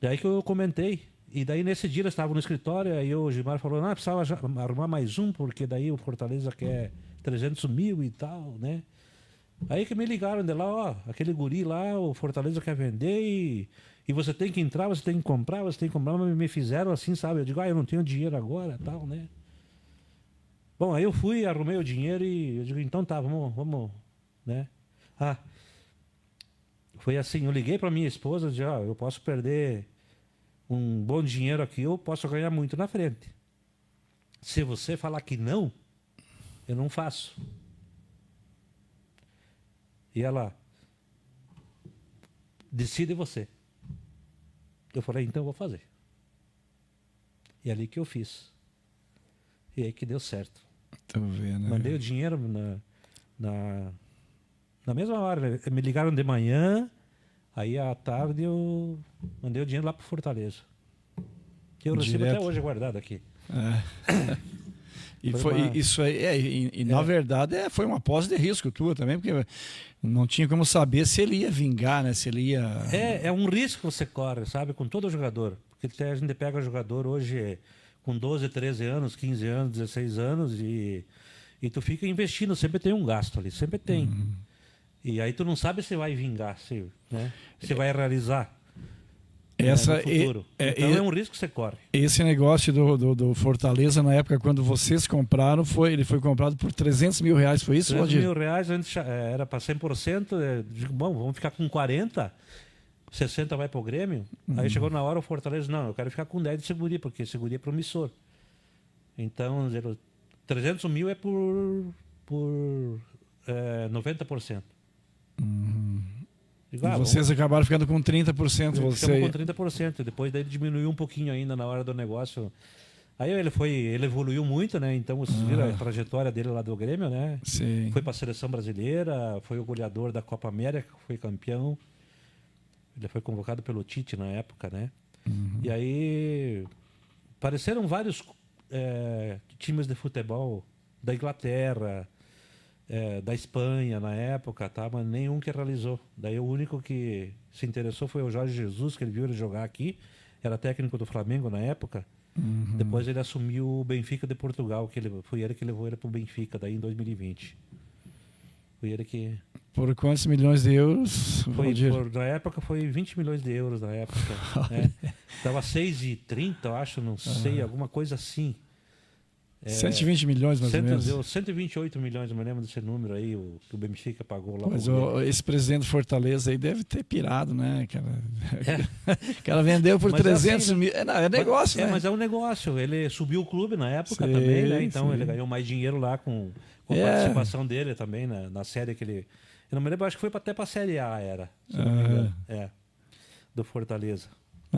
E aí que eu comentei. E daí nesse dia eles estavam no escritório, aí o Gilmar falou, não, precisava arrumar mais um, porque daí o Fortaleza quer 300 mil e tal, né? Aí que me ligaram de lá, ó, aquele guri lá, o Fortaleza quer vender e você tem que entrar, você tem que comprar, mas me fizeram assim, sabe? Eu digo, eu não tenho dinheiro agora, tal, né? Bom, aí eu fui, arrumei o dinheiro e eu digo, então tá, vamos, né? Foi assim, eu liguei para minha esposa, disse, eu posso perder um bom dinheiro aqui, eu posso ganhar muito na frente. Se você falar que não, eu não faço. E ela, decide você. Eu falei, então eu vou fazer. E ali que eu fiz. E aí que deu certo. Tô vendo. Mandei o dinheiro na mesma hora. Me ligaram de manhã, aí à tarde eu mandei o dinheiro lá pro Fortaleza. Que eu recebo até hoje guardado aqui. E isso aí, na verdade foi uma aposta de risco tua também, porque não tinha como saber se ele ia vingar, né? Se ele ia. É um risco que você corre, sabe? Com todo jogador. Porque a gente pega jogador hoje com 12, 13 anos, 15 anos, 16 anos e tu fica investindo, sempre tem um gasto ali, sempre tem. E aí tu não sabe se vai vingar, se vai realizar. No futuro. Então é um risco que você corre. Esse negócio do Fortaleza, na época, quando vocês compraram, ele foi comprado por 300 mil reais, foi isso, Valdir? 300 mil reais, antes era para 100%. Digo, bom, vamos ficar com 40%, 60% vai para o Grêmio. Aí chegou na hora o Fortaleza, não, eu quero ficar com 10% de seguri, porque seguri é promissor. Então, 300 mil é por 90%. Digo, e vocês acabaram ficando com 30%. Ficamos com 30%. Depois daí ele diminuiu um pouquinho ainda na hora do negócio. Aí ele evoluiu muito, né? Então vocês viram a trajetória dele lá do Grêmio, né? Sim. Foi para a seleção brasileira, foi o goleador da Copa América, foi campeão. Ele foi convocado pelo Tite na época, né? E aí apareceram vários times de futebol da Inglaterra, da Espanha na época, tá? Mas nenhum que realizou. Daí o único que se interessou foi o Jorge Jesus, que ele viu ele jogar aqui, era técnico do Flamengo na época. Depois ele assumiu o Benfica de Portugal, foi ele que levou ele para o Benfica, daí em 2020. Foi ele que... Por quantos milhões de euros? Na época foi 20 milhões de euros na época. Tava 6,30, eu acho, não sei, alguma coisa assim. 120 milhões, mais ou menos. Deu 128 milhões, eu me lembro desse número aí, que o Benfica pagou lá. Mas esse presidente do Fortaleza aí deve ter pirado, né? O cara vendeu por 300 mil. É negócio, né? Mas é um negócio. Ele subiu o clube na época também, né? Então ele ganhou mais dinheiro lá com a participação dele também na série que ele... Eu não me lembro, acho que foi até para a Série A, se não me engano. Do Fortaleza.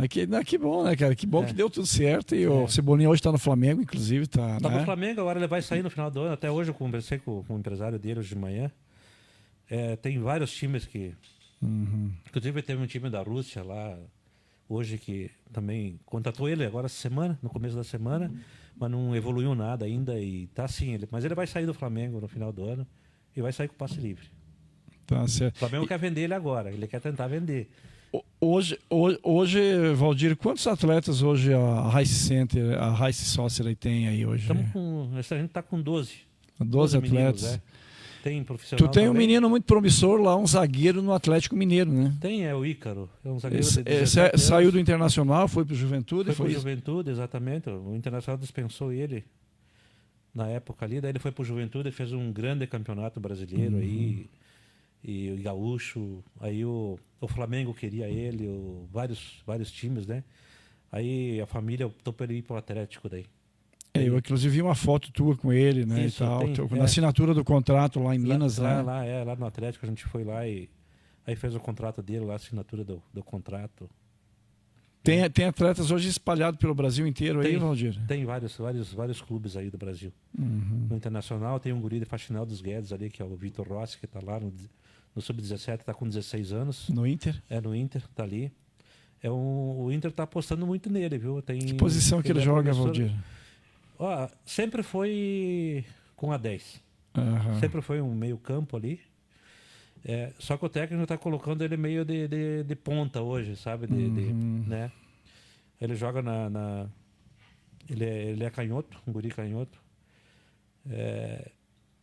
Que bom, né, cara? Que bom que deu tudo certo. E o Cebolinha hoje está no Flamengo, inclusive. Tá no Flamengo, agora ele vai sair no final do ano. Até hoje eu conversei com o empresário dele hoje de manhã. Tem vários times que... Inclusive teve um time da Rússia lá, hoje que também contratou ele agora essa semana, no começo da semana, mas não evoluiu nada ainda e tá assim. Mas ele vai sair do Flamengo no final do ano e vai sair com passe livre. Tá certo. O Flamengo quer vender ele agora, ele quer tentar vender. Hoje, Valdir, quantos atletas hoje a Rice Center, a Rice Soccer tem aí hoje? A gente está com 12. 12 atletas. Meninos, Tem profissional. Tu tem também. um menino muito promissor lá, um zagueiro no Atlético Mineiro, né? Tem, é o Ícaro. É um zagueiro de 17 anos. Saiu do Internacional, foi pro Juventude. Foi pro Juventude, exatamente. O Internacional dispensou ele na época ali. Daí ele foi pro Juventude e fez um grande campeonato brasileiro aí. E o Gaúcho. Aí o Flamengo queria ele, vários times, né? Aí a família optou por ele ir pro Atlético daí. Eu inclusive vi uma foto tua com ele, né? Isso, e tal, tem, na assinatura do contrato lá em Minas. Lá no Atlético a gente foi lá e aí fez o contrato dele, lá a assinatura do contrato. Tem atletas hoje espalhados pelo Brasil inteiro aí, Valdir? Tem vários clubes aí do Brasil. No Internacional tem um guri de Faxinal dos Guedes ali, que é o Vitor Rossi, que está lá no Sub-17, está com 16 anos. No Inter? No Inter, está ali. O Inter está apostando muito nele, viu? Que posição que ele joga, Valdir? Sempre foi com a 10. Sempre foi um meio campo ali. Só que o técnico está colocando ele meio de ponta hoje, sabe? Né? Ele joga ele é canhoto, um guri canhoto.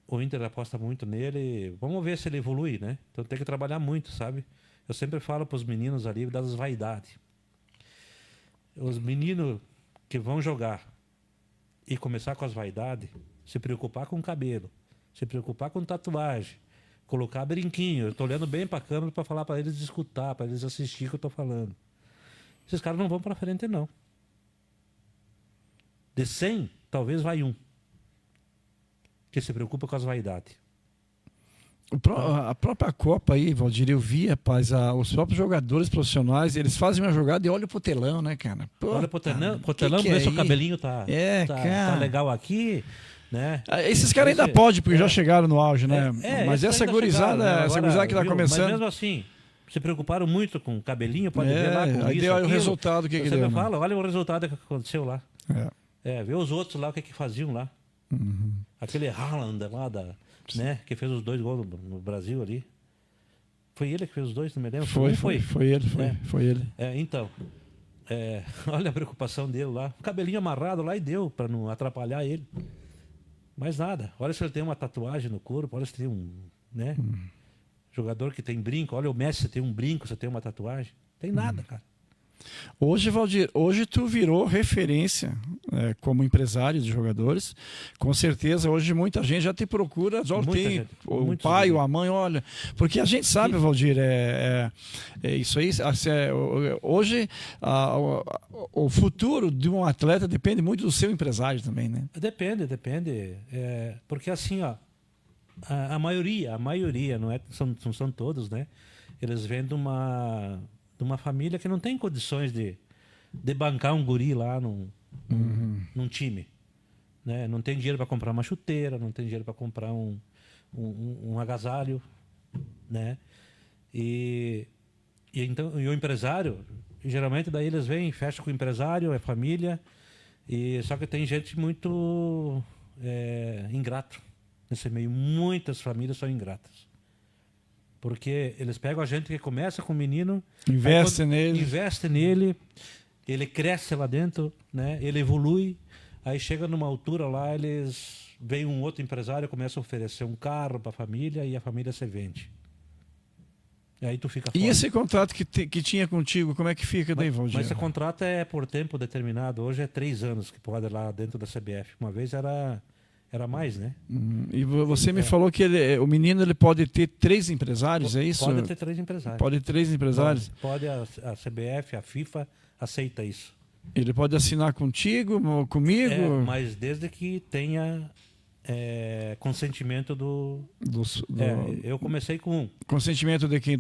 O Inter aposta muito nele. Vamos ver se ele evolui, né? Então tem que trabalhar muito, sabe? Eu sempre falo para os meninos ali das vaidades. Os meninos que vão jogar e começar com as vaidades, se preocupar com o cabelo, se preocupar com tatuagem, colocar brinquinho. Eu estou olhando bem para a câmera para falar para eles escutar, para eles assistir o que eu estou falando. Esses caras não vão para frente, não. De 100, talvez vai um que se preocupa com as vaidades. A própria Copa aí, Valdir, eu vi, rapaz, os próprios jogadores profissionais, eles fazem uma jogada e olham pro telão, né, cara? Olha pro telão, vê se o cabelinho tá legal aqui, né? Esses caras ainda podem, porque já chegaram no auge, né? Mas essa gurizada, que tá começando... Mas mesmo assim, se preocuparam muito com o cabelinho, pode ver lá com aí isso, deu aquilo. O resultado que deu. Você fala, olha o resultado que aconteceu lá. Vê os outros lá, o que faziam lá. Aquele Haaland lá né, que fez os 2 gols no Brasil ali. Foi ele que fez os 2, não me lembro. Foi ele. Então, olha a preocupação dele lá. O cabelinho amarrado lá e deu, para não atrapalhar ele. Mais nada. Olha se ele tem uma tatuagem no corpo, olha se tem um... né? Jogador que tem brinco. Olha o Messi, você tem um brinco, você tem uma tatuagem. Tem nada, cara. Hoje, Valdir, tu virou referência como empresário de jogadores. Com certeza, hoje muita gente já te procura, tem o pai ou a mãe, olha. Porque a gente sabe, Valdir, isso aí. Hoje, o futuro de um atleta depende muito do seu empresário também, né? Depende. Porque assim, ó, a maioria, não são todos, né? Eles vêm de uma família que não tem condições de bancar um guri lá num time, né? Não tem dinheiro para comprar uma chuteira, não tem dinheiro para comprar um agasalho, né? Então o empresário, geralmente daí eles vêm, fecham com o empresário, é família, só que tem gente muito ingrato nesse meio. Muitas famílias são ingratas. Porque eles pegam a gente que começa com o menino, investe nele, ele cresce lá dentro, né? Ele evolui, aí chega numa altura lá, vem um outro empresário, começa a oferecer um carro para a família e a família se vende. E aí tu fica fora. E esse contrato que tinha contigo, como é que fica daí, Valdir? Mas esse contrato é por tempo determinado. Hoje é 3 anos que pode ir lá dentro da CBF. Uma vez era mais, né? E você me falou que o menino ele pode ter 3 empresários, é isso? Pode ter 3 empresários. Pode ter 3 empresários? Pode a CBF, a FIFA aceita isso. Ele pode assinar contigo, comigo? Mas desde que tenha consentimento eu comecei com um. Consentimento de quem?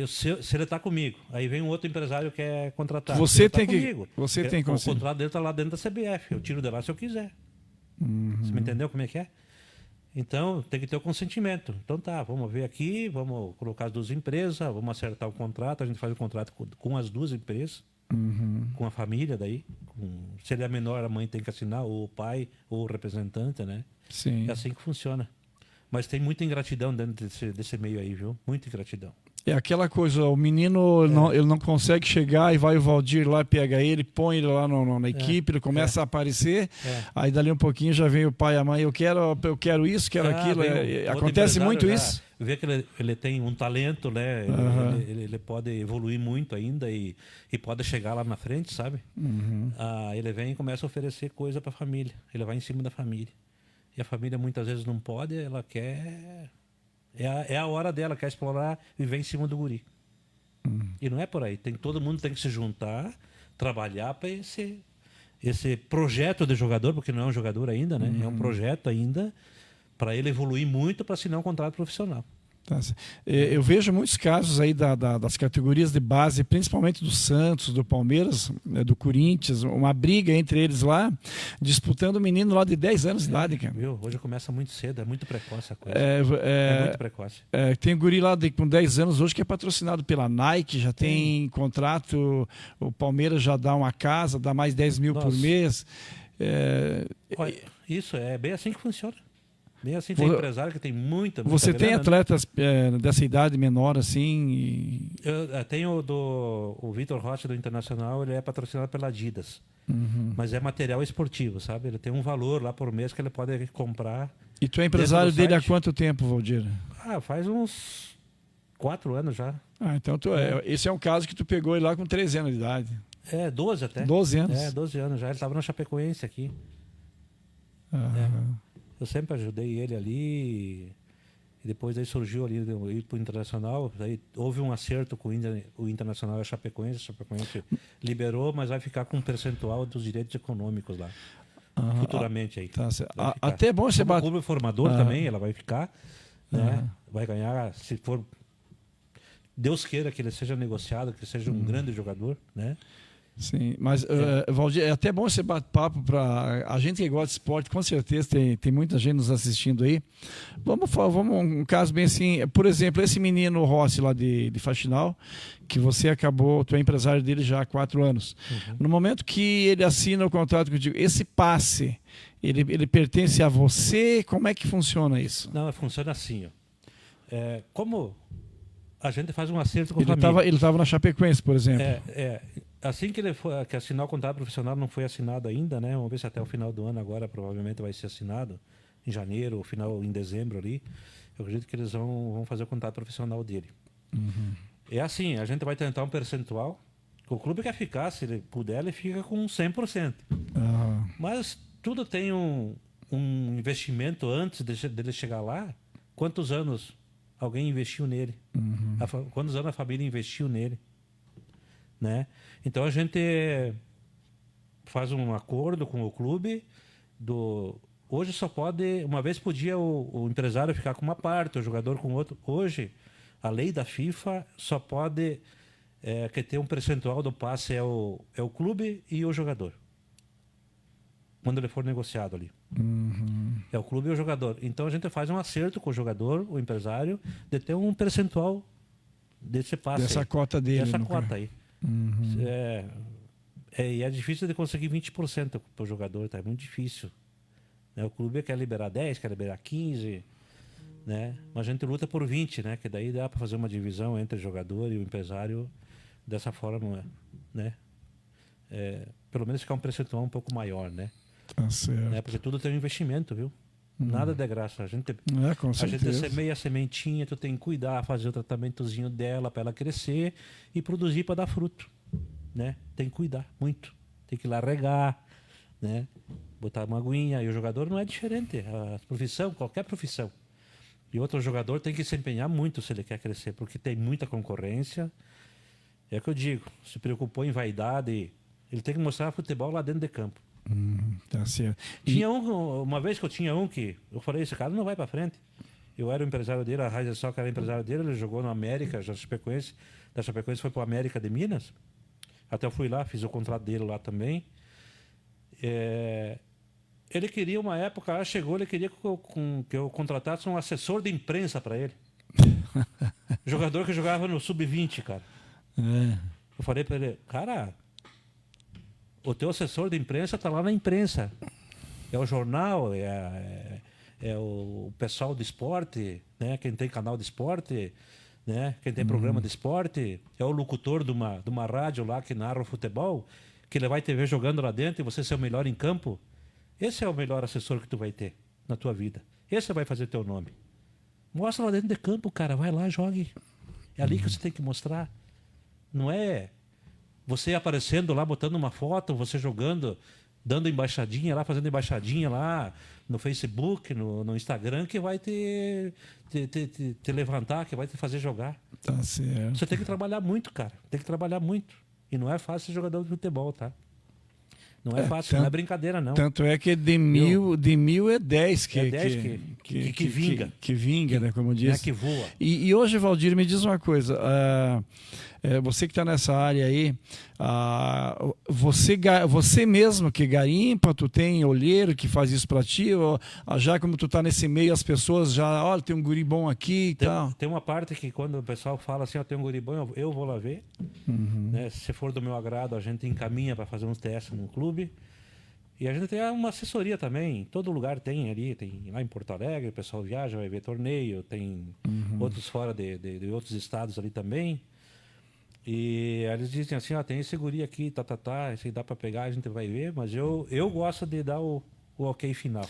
Se ele está comigo, aí vem um outro empresário que quer contratar. Você tem comigo. Você tem consentimento. O contrato dele está lá dentro da CBF. Eu tiro de lá se eu quiser. Você me entendeu como é que é? Então, tem que ter o consentimento. Então tá, vamos ver aqui, vamos colocar as duas empresas, vamos acertar o contrato, a gente faz o contrato com as duas empresas, com a família daí. Se ele é menor, a mãe tem que assinar, ou o pai, ou o representante, né? Sim. É assim que funciona. Mas tem muita ingratidão dentro desse meio aí, viu? Muita ingratidão. É aquela coisa, o menino ele não consegue chegar e vai o Valdir lá, pega ele, põe ele lá na equipe, ele começa a aparecer, aí dali um pouquinho já vem o pai e a mãe, eu quero isso, quero aquilo. Acontece muito isso. Vê que ele tem um talento, né? Ele pode evoluir muito ainda e pode chegar lá na frente, sabe? Ele vem e começa a oferecer coisa para a família, ele vai em cima da família. E a família muitas vezes não pode, ela quer... É a hora dela, quer explorar e vem em cima do guri. E não é por aí. Todo mundo tem que se juntar, trabalhar para esse projeto de jogador, porque não é um jogador ainda, né? É um projeto ainda para ele evoluir muito para assinar um contrato profissional. Eu vejo muitos casos aí das categorias de base, principalmente do Santos, do Palmeiras, do Corinthians, uma briga entre eles lá, disputando um menino lá de 10 anos de idade, cara. Viu? Hoje começa muito cedo, é muito precoce a coisa. É muito precoce. Tem um guri lá com 10 anos hoje que é patrocinado pela Nike, já tem contrato, o Palmeiras já dá uma casa, dá mais 10 mil por mês. Isso, é bem assim que funciona. Bem assim, tem empresário que tem muita Você grana, tem atletas dessa idade menor assim? Eu tenho o Vitor Rocha do Internacional, ele é patrocinado pela Adidas. Mas é material esportivo, sabe? Ele tem um valor lá por mês que ele pode comprar. E tu é empresário dele há quanto tempo, Valdir? Faz uns 4 anos já. Então esse é um caso que tu pegou ele lá com 13 anos de idade. 12 até. 12 anos. 12 anos já. Ele estava no Chapecoense aqui. Eu sempre ajudei ele ali e depois aí surgiu ali ir para o Internacional. Aí houve um acerto com o Internacional e a Chapecoense liberou, mas vai ficar com um percentual dos direitos econômicos lá. Futuramente aí. Tá, até é bom você bater. O clube formador também, ela vai ficar, né? Vai ganhar, se for Deus queira que ele seja negociado, que seja um grande jogador, né? Sim, mas Valdir, é até bom esse bate-papo para a gente que gosta de esporte, com certeza tem muita gente nos assistindo aí. Vamos um caso bem assim, por exemplo, esse menino Rossi lá de Faxinal, que você tu é empresário dele já há 4 anos. No momento que ele assina o contrato contigo, esse passe, ele pertence a você? Como é que funciona isso? Não, funciona assim, ó. Como a gente faz um acerto com a família. Ele estava na Chapecoense, por exemplo. Assim que ele que assinar o contrato profissional, não foi assinado ainda, né? Vamos ver se até o final do ano agora provavelmente vai ser assinado, em janeiro, ou final em dezembro ali. Eu acredito que eles vão fazer o contrato profissional dele. É assim, a gente vai tentar um percentual. O clube quer ficar, se ele puder, ele fica com 100%. Mas tudo tem um investimento antes dele chegar lá. Quantos anos alguém investiu nele? Quantos anos a família investiu nele? Né? Então a gente faz um acordo com o clube hoje só pode, uma vez por dia o empresário ficar com uma parte, o jogador com outro. Hoje a lei da FIFA só pode que ter um percentual do passe é o clube e o jogador, quando ele for negociado ali. É o clube e o jogador. Então a gente faz um acerto com o jogador, o empresário, de ter um percentual desse passe, dessa cota dele, dessa cota aí. E é difícil de conseguir 20% para o jogador, tá? É muito difícil, né? O clube quer liberar 10, quer liberar 15, né? Mas a gente luta por 20, né? Que daí dá para fazer uma divisão entre o jogador e o empresário dessa forma, né? Pelo menos ficar um percentual um pouco maior, né? Tá certo. Né? Porque tudo tem um investimento, viu? Nada de graça. A gente semeia a sementinha, tu tem que cuidar, fazer o tratamentozinho dela para ela crescer e produzir para dar fruto, né? Tem que cuidar muito. Tem que ir lá regar, né? Botar uma aguinha. E o jogador não é diferente. A profissão, qualquer profissão. E outro jogador tem que se empenhar muito se ele quer crescer, porque tem muita concorrência. É o que eu digo. Se preocupou em vaidade, ele tem que mostrar futebol lá dentro de campo. Tá certo. Tinha uma vez que eu tinha que eu falei, esse cara não vai para frente. Eu era o empresário dele, a Raiz Soccer era empresário dele, ele jogou no América, da Chapecoense foi para o América de Minas. Até eu fui lá, fiz o contrato dele lá também. Ele queria uma época, lá chegou, ele queria que eu contratasse um assessor de imprensa para ele. Jogador que jogava no sub-20, cara. Eu falei para ele, cara, o teu assessor de imprensa tá lá na imprensa. É o jornal, é o pessoal do esporte, né? Quem tem canal de esporte, né? Quem tem programa de esporte, é o locutor de uma rádio lá que narra o futebol, que ele vai te ver jogando lá dentro e você ser o melhor em campo. Esse é o melhor assessor que tu vai ter na tua vida. Esse vai fazer teu nome. Mostra lá dentro de campo, cara. Vai lá, jogue. É ali que você tem que mostrar. Não é você aparecendo lá, botando uma foto, você jogando, dando embaixadinha lá, fazendo embaixadinha lá no Facebook, no Instagram, que vai te levantar, que vai te fazer jogar. Tá certo. Você tem que trabalhar muito, cara. Tem que trabalhar muito. E não é fácil ser jogador de futebol, tá? Não é fácil, não é brincadeira, não. Tanto é que de mil é 10 que, é 10 que vinga. Que vinga, né? Como diz. É que voa. E hoje, Valdir, me diz uma coisa. Você que está nessa área aí, você mesmo que garimpa, tu tem olheiro que faz isso para ti? Ou, já como tu está nesse meio, as pessoas já, olha, tem um guri bom aqui e tal. Tem uma parte que quando o pessoal fala assim, tem um guri bom, eu vou lá ver. Né? Se for do meu agrado, a gente encaminha para fazer uns testes no clube. E a gente tem uma assessoria também, todo lugar tem ali, tem lá em Porto Alegre, o pessoal viaja, vai ver torneio, tem outros fora de outros estados ali também. E eles dizem assim, tem esse guri aqui, esse aí dá para pegar, a gente vai ver, mas eu gosto de dar o ok final.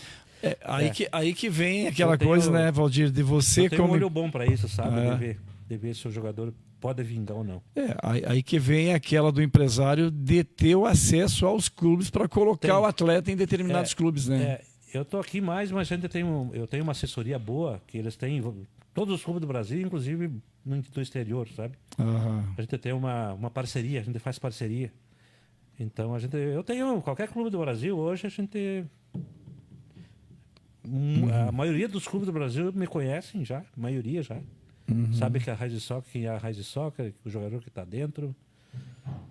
Aí que vem aquela coisa, né, Valdir, de você eu tenho um olho bom para isso, sabe, de ver se o jogador pode vingar ou não. Aí que vem aquela do empresário de ter o acesso aos clubes para colocar o atleta em determinados clubes, né? Eu tô aqui mais, mas eu tenho uma assessoria boa, que eles têm todos os clubes do Brasil, inclusive no exterior, sabe? A gente tem uma parceria, a gente faz parceria. Então eu tenho qualquer clube do Brasil hoje, a gente a maioria dos clubes do Brasil me conhecem já, a maioria já. Sabe que a Raiz Soccer, quem é a Raiz Soccer, o jogador que está dentro,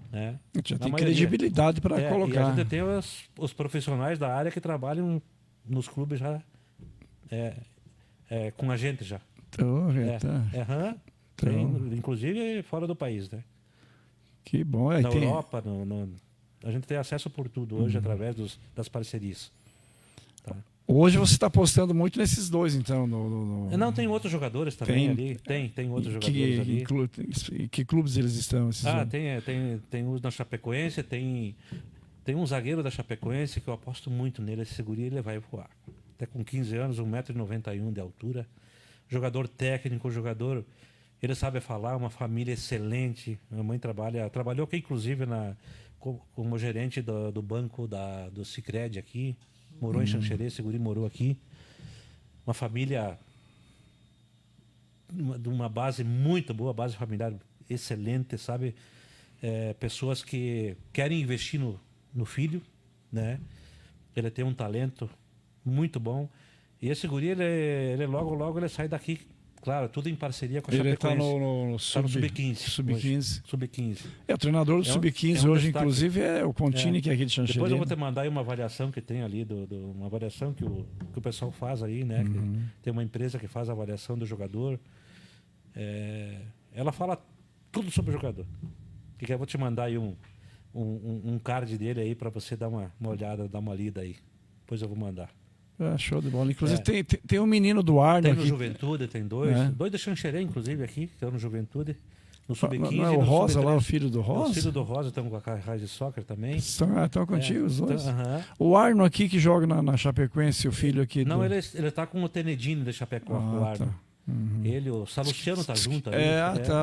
né? Já tem credibilidade para colocar. E a gente tem os profissionais da área que trabalham nos clubes já com a gente já. Inclusive fora do país, né? Que bom. Na Europa, a gente tem acesso por tudo hoje através das parcerias. Tá? Hoje você está apostando muito nesses dois, então. Não, tem outros jogadores também ali. Tem outros jogadores ali. Que clubes eles estão? Tem os da Chapecoense, tem um zagueiro da Chapecoense que eu aposto muito nele. Esse guri, ele vai voar. Até com 15 anos, 1,91 m de altura. Jogador técnico, ele sabe falar, uma família excelente. A mãe trabalhou aqui, inclusive, como gerente do banco do Sicredi aqui. Morou em Xanxerê, esse guri morou aqui. Uma família de uma base muito boa, base familiar excelente, sabe? Pessoas que querem investir no filho, né? Ele tem um talento muito bom. E esse guri, ele logo ele sai daqui. Claro, tudo em parceria com a Chapecoense. Ele está no Sub-15. Sub-15. O treinador do Sub-15 hoje, inclusive, é o Contini, que é aqui de Xanxerê. Depois eu vou te mandar aí uma avaliação que tem ali, uma avaliação que o pessoal faz aí, né? Tem uma empresa que faz a avaliação do jogador. Ela fala tudo sobre o jogador. Eu vou te mandar aí um card dele aí para você dar uma olhada, dar uma lida aí. Depois eu vou mandar. Show de bola. Inclusive tem um menino do Arno tem aqui. Tem no Juventude, tem dois. Dois de Xanxerê, inclusive, aqui, que estão no Juventude. No Sub-15. Não é o Rosa lá, o filho do Rosa? O filho do Rosa, estão com a Raiz Soccer também. Estão contigo os dois? O Arno aqui que joga na Chapecoense, o filho aqui. Não, ele está com o Tenedini de Chapecó, o Arno. Tá. Ele, o Salustiano tá junto ali.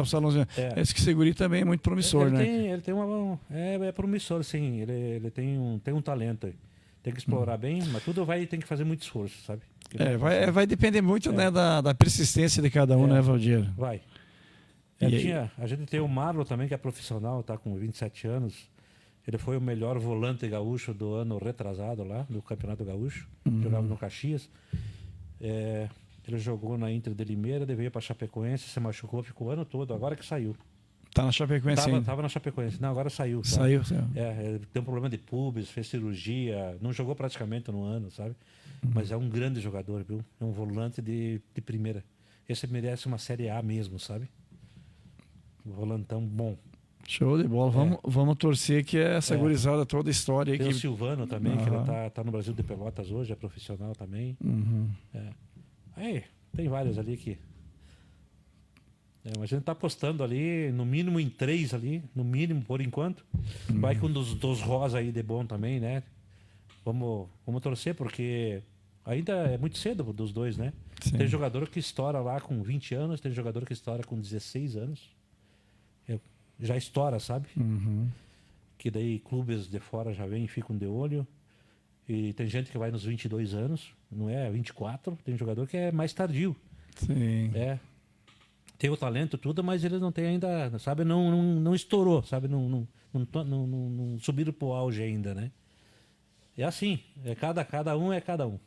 O Salustiano. Esse que seguri também é muito promissor, né? Ele tem uma... É promissor, sim. Ele tem um talento aí. Tem que explorar bem, mas tudo tem que fazer muito esforço, sabe? Vai depender muito né, da persistência de cada um, né, Valdir? Vai. A gente tem o Marlon também, que é profissional, tá com 27 anos. Ele foi o melhor volante gaúcho do ano retrasado lá, do Campeonato Gaúcho. Jogava no Caxias. Ele jogou na Inter de Limeira, veio para Chapecoense, se machucou, ficou o ano todo, agora que saiu. Tá na Chapecoense ainda. Tava na Chapecoense. Não, agora saiu. Tá? Saiu. Tem um problema de pubis, fez cirurgia, não jogou praticamente no ano, sabe? Mas é um grande jogador, viu? É um volante de primeira. Esse merece uma Série A mesmo, sabe? Um volantão bom. Show de bola. Vamos torcer que essa gurizada toda a história. Tem o Silvano também, que ele tá no Brasil de Pelotas hoje, é profissional também. Aí, tem vários ali que... mas a gente tá apostando ali, no mínimo em 3 ali, no mínimo por enquanto. Vai com dos rosa aí de bom também, né? Vamos torcer, porque ainda é muito cedo dos dois, né? Sim. Tem jogador que estoura lá com 20 anos, tem jogador que estoura com 16 anos. Já estoura, sabe? Que daí clubes de fora já vêm e ficam de olho. E tem gente que vai nos 22 anos, não é 24. Tem jogador que é mais tardio. Sim. Tem o talento, tudo, mas eles não têm ainda, sabe? Não estourou, sabe? Não subiram pro auge ainda, né? É assim, cada um é cada um.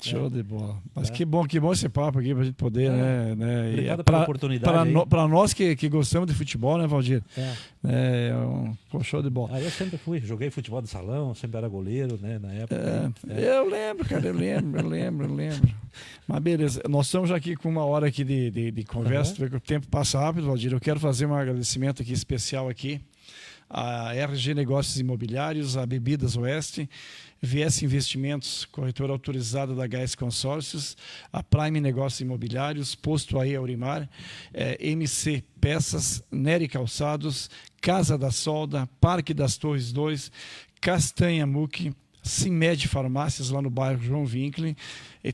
Show de bola. Mas que bom esse papo aqui pra gente poder, né? Obrigado pela oportunidade. Para nós que gostamos de futebol, né, Valdir? Show de bola. Eu sempre joguei futebol de salão, sempre era goleiro, né, na época. Eu lembro, cara, eu lembro. Mas beleza, nós estamos já aqui com 1 hora aqui de conversa, tu vê que o tempo passa rápido, Valdir. Eu quero fazer um agradecimento aqui especial aqui a RG Negócios Imobiliários, a Bebidas Oeste, VS Investimentos, corretora autorizada da Gás Consórcios, a Prime Negócios Imobiliários, Posto aí Aurimar, MC Peças, Nery Calçados, Casa da Solda, Parque das Torres 2, Castanha Muque, Cimed Farmácias, lá no bairro João Winkler,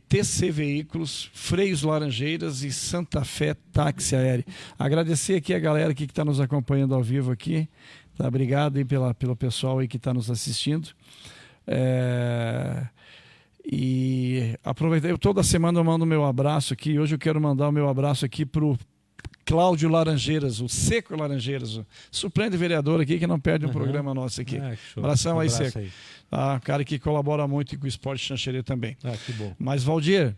TC Veículos, Freios Laranjeiras e Santa Fé Táxi Aéreo. Agradecer aqui a galera aqui que está nos acompanhando ao vivo aqui. Tá? Obrigado aí pelo pessoal aí que está nos assistindo. E aproveitar, toda semana eu mando meu abraço aqui. Hoje eu quero mandar o meu abraço aqui para o Cláudio Laranjeiras, o Seco Laranjeiras, o suplente vereador aqui que não perde um programa nosso aqui. Abração aí, Seco. Tá? Cara que colabora muito com o Esporte Xanxerê também. Que bom. Mas, Valdir,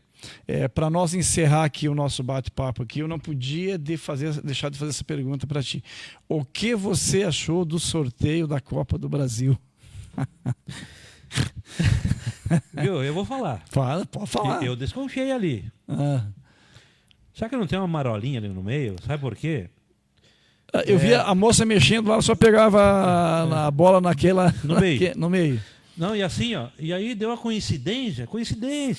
para nós encerrar aqui o nosso bate-papo aqui, eu não podia deixar de fazer essa pergunta para ti. O que você achou do sorteio da Copa do Brasil? Viu? Eu vou falar. Pode falar. Eu desconfiei ali. Será que não tem uma marolinha ali no meio? Sabe por quê? Eu via a moça mexendo lá, ela só pegava a bola no meio. Não, e assim, ó, e aí deu uma coincidência,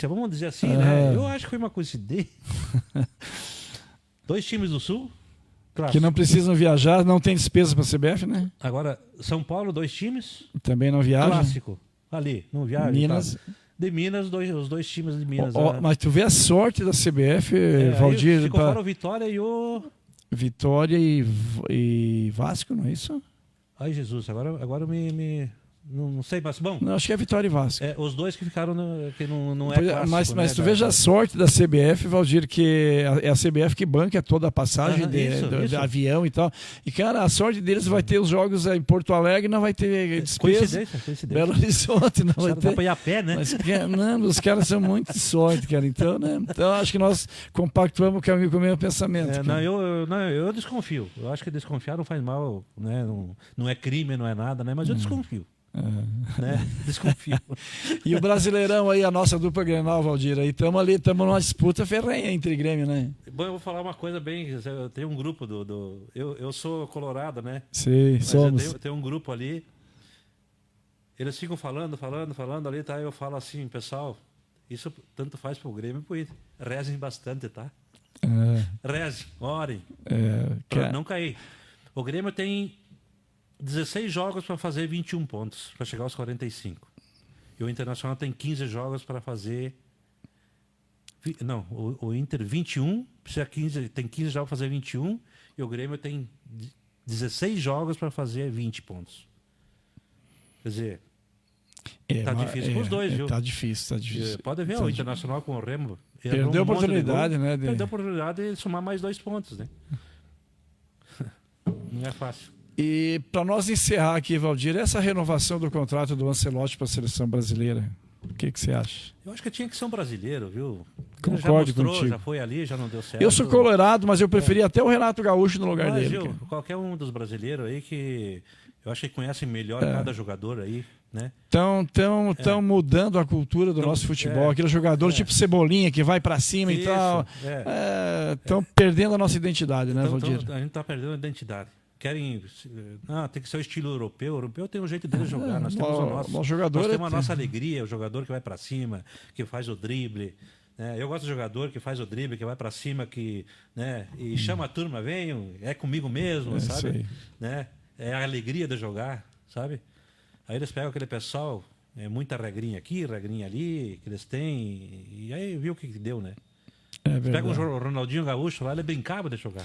vamos dizer assim, né? Eu acho que foi uma coincidência. 2 times do Sul. Clássico. Que não precisam viajar, não tem despesa para a CBF, né? Agora, São Paulo, 2 times. Também não viaja. Clássico. Ali, não viaja. Minas. Tá. De Minas, os dois times de Minas. Mas tu vê a sorte da CBF, Valdir. Ficou fora o Vitória e o... Vitória e Vasco, não é isso? Ai, Jesus, agora não sei, mas bom. Não, acho que é Vitória e Vasco. Os dois que ficaram que não é clássico, mas tu veja a sorte da CBF, Valdir, que é a CBF que banca toda a passagem de avião e tal. E, cara, a sorte deles vai ter os jogos em Porto Alegre, não vai ter despesa. Coincidência. Belo Horizonte não vai ter. Dá pra ir a pé, né? Mas, não, os caras são muito de sorte, cara. Então, né? Então, acho que nós compactuamos o caminho com o mesmo pensamento. Eu desconfio. Eu acho que desconfiar não faz mal, né? Não é crime, não é nada, né? Mas eu desconfio. Né? Desconfio. E o Brasileirão aí, a nossa dupla Grenal, Valdir, aí estamos numa disputa ferrenha entre Grêmio, né? Bom, eu vou falar uma coisa bem, eu tenho um grupo eu sou colorado, né? Sim, somos. Eu tenho um grupo ali, eles ficam falando ali, tá? Eu falo assim, pessoal, isso tanto faz pro Grêmio e pro Inter. Rezem bastante, tá? Rezem, orem, pra não cair. O Grêmio tem 16 jogos para fazer 21 pontos, para chegar aos 45. E o Internacional tem 15 jogos para fazer... Não, o Inter 21, tem 15 jogos para fazer 21, e o Grêmio tem 16 jogos para fazer 20 pontos. Quer dizer, tá difícil para os dois, viu? Tá difícil. Pode ver, o Internacional com o Remo... Perdeu a oportunidade, né? Perdeu a oportunidade de somar mais 2 pontos, né? Não é fácil. E para nós encerrar aqui, Valdir, essa renovação do contrato do Ancelotti para a seleção brasileira, o que você acha? Eu acho que tinha que ser um brasileiro, viu? Ele já Concordo mostrou, contigo. já foi ali, já não deu certo. Eu sou colorado, mas eu preferia até o Renato Gaúcho no lugar Mas, dele. Gil, cara. qualquer um dos brasileiros aí que eu acho que conhecem melhor cada jogador aí, né? Estão mudando a cultura do nosso futebol. Aquele jogador tipo Cebolinha que vai pra cima e Isso, tal. Estão perdendo a nossa identidade, né, Então, Valdir? a gente tá perdendo a identidade. Querem. Tem que ser o estilo europeu. O europeu tem um jeito dele jogar. Nós temos o nosso. Jogador Nós temos a nossa alegria, o jogador que vai pra cima, que faz o drible. Né? Eu gosto do jogador que faz o drible, que vai pra cima, que, né? E chama a turma, venham, é comigo mesmo, sabe? Isso aí. Né? É a alegria de jogar, sabe? Aí eles pegam aquele pessoal, muita regrinha aqui, regrinha ali, que eles têm, e aí viu o que deu, né? Pega o Ronaldinho Gaúcho lá, ele brincava de jogar.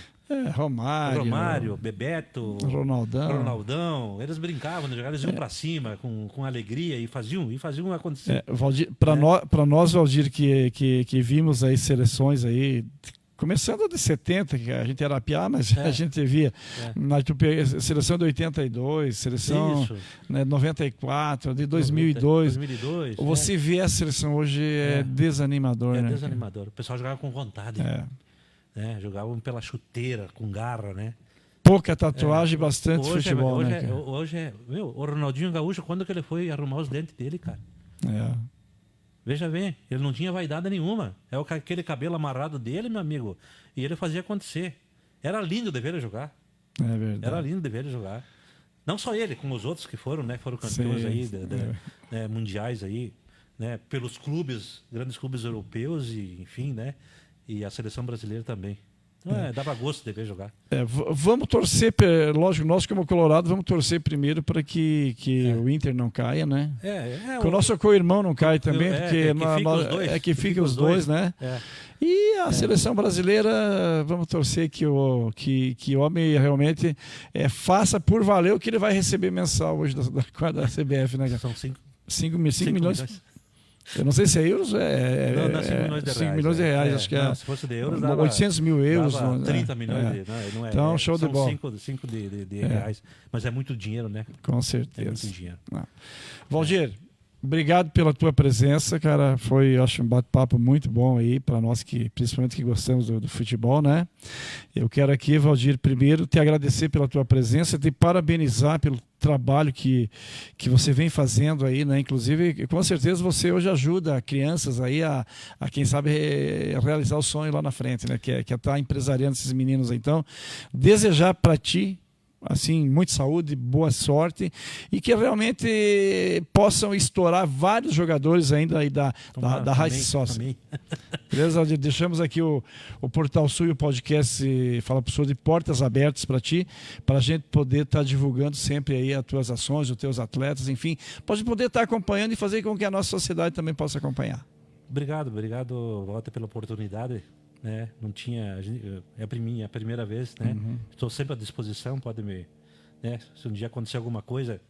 Romário, Bebeto, Ronaldão, eles brincavam de jogar, eles iam pra cima com alegria e faziam acontecer. Valdir, para nós, Valdir, que vimos aí seleções aí, começando de 70, que a gente era piá, mas a gente via na seleção de 82, seleção de 94, de 2002. Você vê a seleção hoje é desanimador. É desanimador. O pessoal jogava com vontade. Né? Jogavam pela chuteira, com garra, né? Pouca tatuagem, bastante futebol, né? O Ronaldinho Gaúcho, quando que ele foi arrumar os dentes dele, cara? Veja bem, ele não tinha vaidade nenhuma. É aquele cabelo amarrado dele, meu amigo. E ele fazia acontecer. Era lindo de ver ele jogar. É verdade. Era lindo de ver ele jogar. Não só ele, como os outros que foram, né? Foram campeões aí, mundiais aí, né? Pelos clubes, grandes clubes europeus e, enfim, né? E a seleção brasileira também. Dava gosto de ver jogar. Vamos torcer, lógico, nós como Colorado vamos torcer primeiro para que o Inter não caia, né? Que o nosso co-irmão não caia também, porque que fiquem os dois, né? E a seleção brasileira, vamos torcer que o homem realmente faça por valer o que ele vai receber mensal hoje da CBF, né? São 5 milhões. Eu não sei se é euros, não, 5 milhões de reais, acho que não, se fosse de euros, dava 800 mil euros. Dava 30 milhões não é. Então, show de bola. 5 de reais. Mas é muito dinheiro, né? Com certeza. É muito dinheiro. Valdir, obrigado pela tua presença, cara. Foi, acho, um bate-papo muito bom aí para nós, principalmente que gostamos do futebol, né? Eu quero aqui, Valdir, primeiro te agradecer pela tua presença, te parabenizar pelo trabalho que você vem fazendo aí, né? Inclusive, com certeza você hoje ajuda crianças aí a quem sabe realizar o sonho lá na frente, né? Que é estar empresariando esses meninos. Então, desejar para ti assim, muita saúde, boa sorte e que realmente possam estourar vários jogadores ainda aí da Raiz Sócia. Beleza? Deixamos aqui o Portal Sul e o podcast Fala Pro Sul de portas abertas para ti, para a gente poder estar divulgando sempre aí as tuas ações, os teus atletas, enfim, pode poder estar acompanhando e fazer com que a nossa sociedade também possa acompanhar. Obrigado, Walter, pela oportunidade. Né? Não tinha, é a primeira vez, né? Estou sempre à disposição, pode me, né? Se um dia acontecer alguma coisa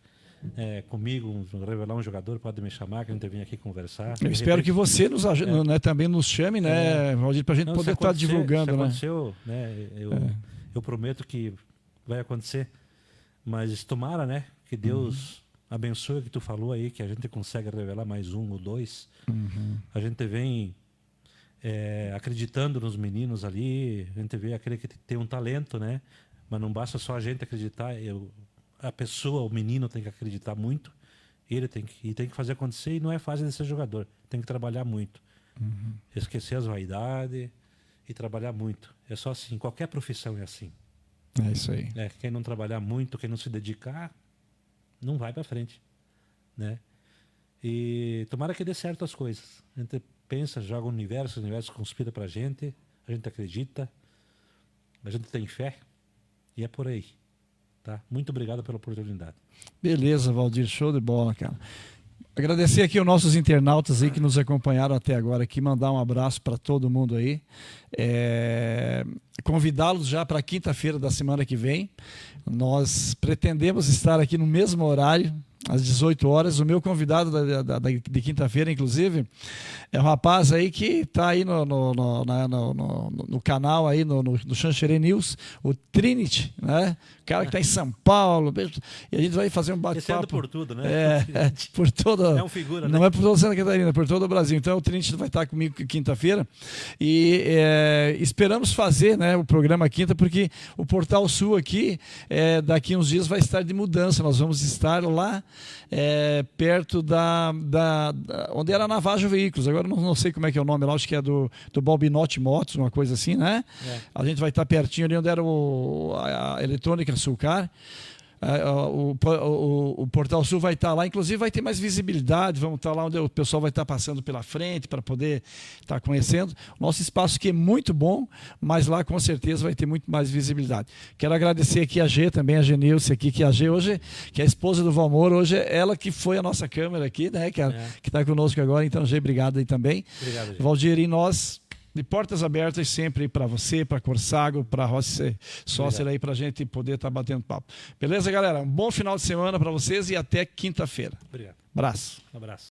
comigo, revelar um jogador, pode me chamar, que a gente vem aqui conversar. Eu espero que você nos ajude, né? Também nos chame, né, Valdir, para a gente poder estar divulgando, se né? Aconteceu, né? Eu prometo que vai acontecer, mas tomara, né? Que Deus abençoe o que tu falou aí, que a gente consegue revelar mais um ou dois. A gente vem acreditando nos meninos ali, a gente vê aquele que tem um talento, né? Mas não basta só a gente acreditar, a pessoa, o menino tem que acreditar muito, ele tem que fazer acontecer, e não é fácil de ser jogador, tem que trabalhar muito. Esquecer as vaidades e trabalhar muito. É só assim, qualquer profissão é assim. É isso aí. Quem não trabalhar muito, quem não se dedicar, não vai para frente, né? E tomara que dê certo as coisas. A gente pensa, joga o universo conspira pra gente, a gente acredita, a gente tem fé e é por aí. Tá? Muito obrigado pela oportunidade. Beleza, Valdir, show de bola, cara. Agradecer aqui aos nossos internautas aí que nos acompanharam até agora aqui, mandar um abraço para todo mundo aí. Convidá-los já para quinta-feira da semana que vem. Nós pretendemos estar aqui no mesmo horário, às 18 horas. O meu convidado de quinta-feira, inclusive, é um rapaz aí que está aí no canal, aí no Xanxerê News, o Trinity, né? O cara que está em São Paulo. E a gente vai fazer um bate-papo. por tudo, né? Por toda... É um figura, não né? é por toda Santa Catarina, é por todo o Brasil. Então o Trinity vai estar comigo quinta-feira. E esperamos fazer, né, o programa quinta, porque o Portal Sul aqui, daqui uns dias vai estar de mudança. Nós vamos estar lá perto onde era a Navajo Veículos. Agora não sei como é que é o nome lá, acho que é do Balbinotti Motos, uma coisa assim, né? A gente vai estar pertinho ali onde era a Eletrônica Sulcar. O Portal Sul vai estar lá, inclusive vai ter mais visibilidade, vamos estar lá onde o pessoal vai estar passando pela frente para poder estar conhecendo. Nosso espaço aqui é muito bom, mas lá com certeza vai ter muito mais visibilidade. Quero agradecer aqui a G também, a Genilce aqui, que a G hoje, que é a esposa do Valmor, hoje é ela que foi a nossa câmera aqui, né, que está conosco agora. Então, G, obrigado aí também. Obrigado, G. Valdir, e nós de portas abertas sempre para você, para Corsago, para Rossi Sócer aí, para a gente poder estar batendo papo. Beleza, galera? Um bom final de semana para vocês e até quinta-feira. Obrigado. Abraço. Um abraço.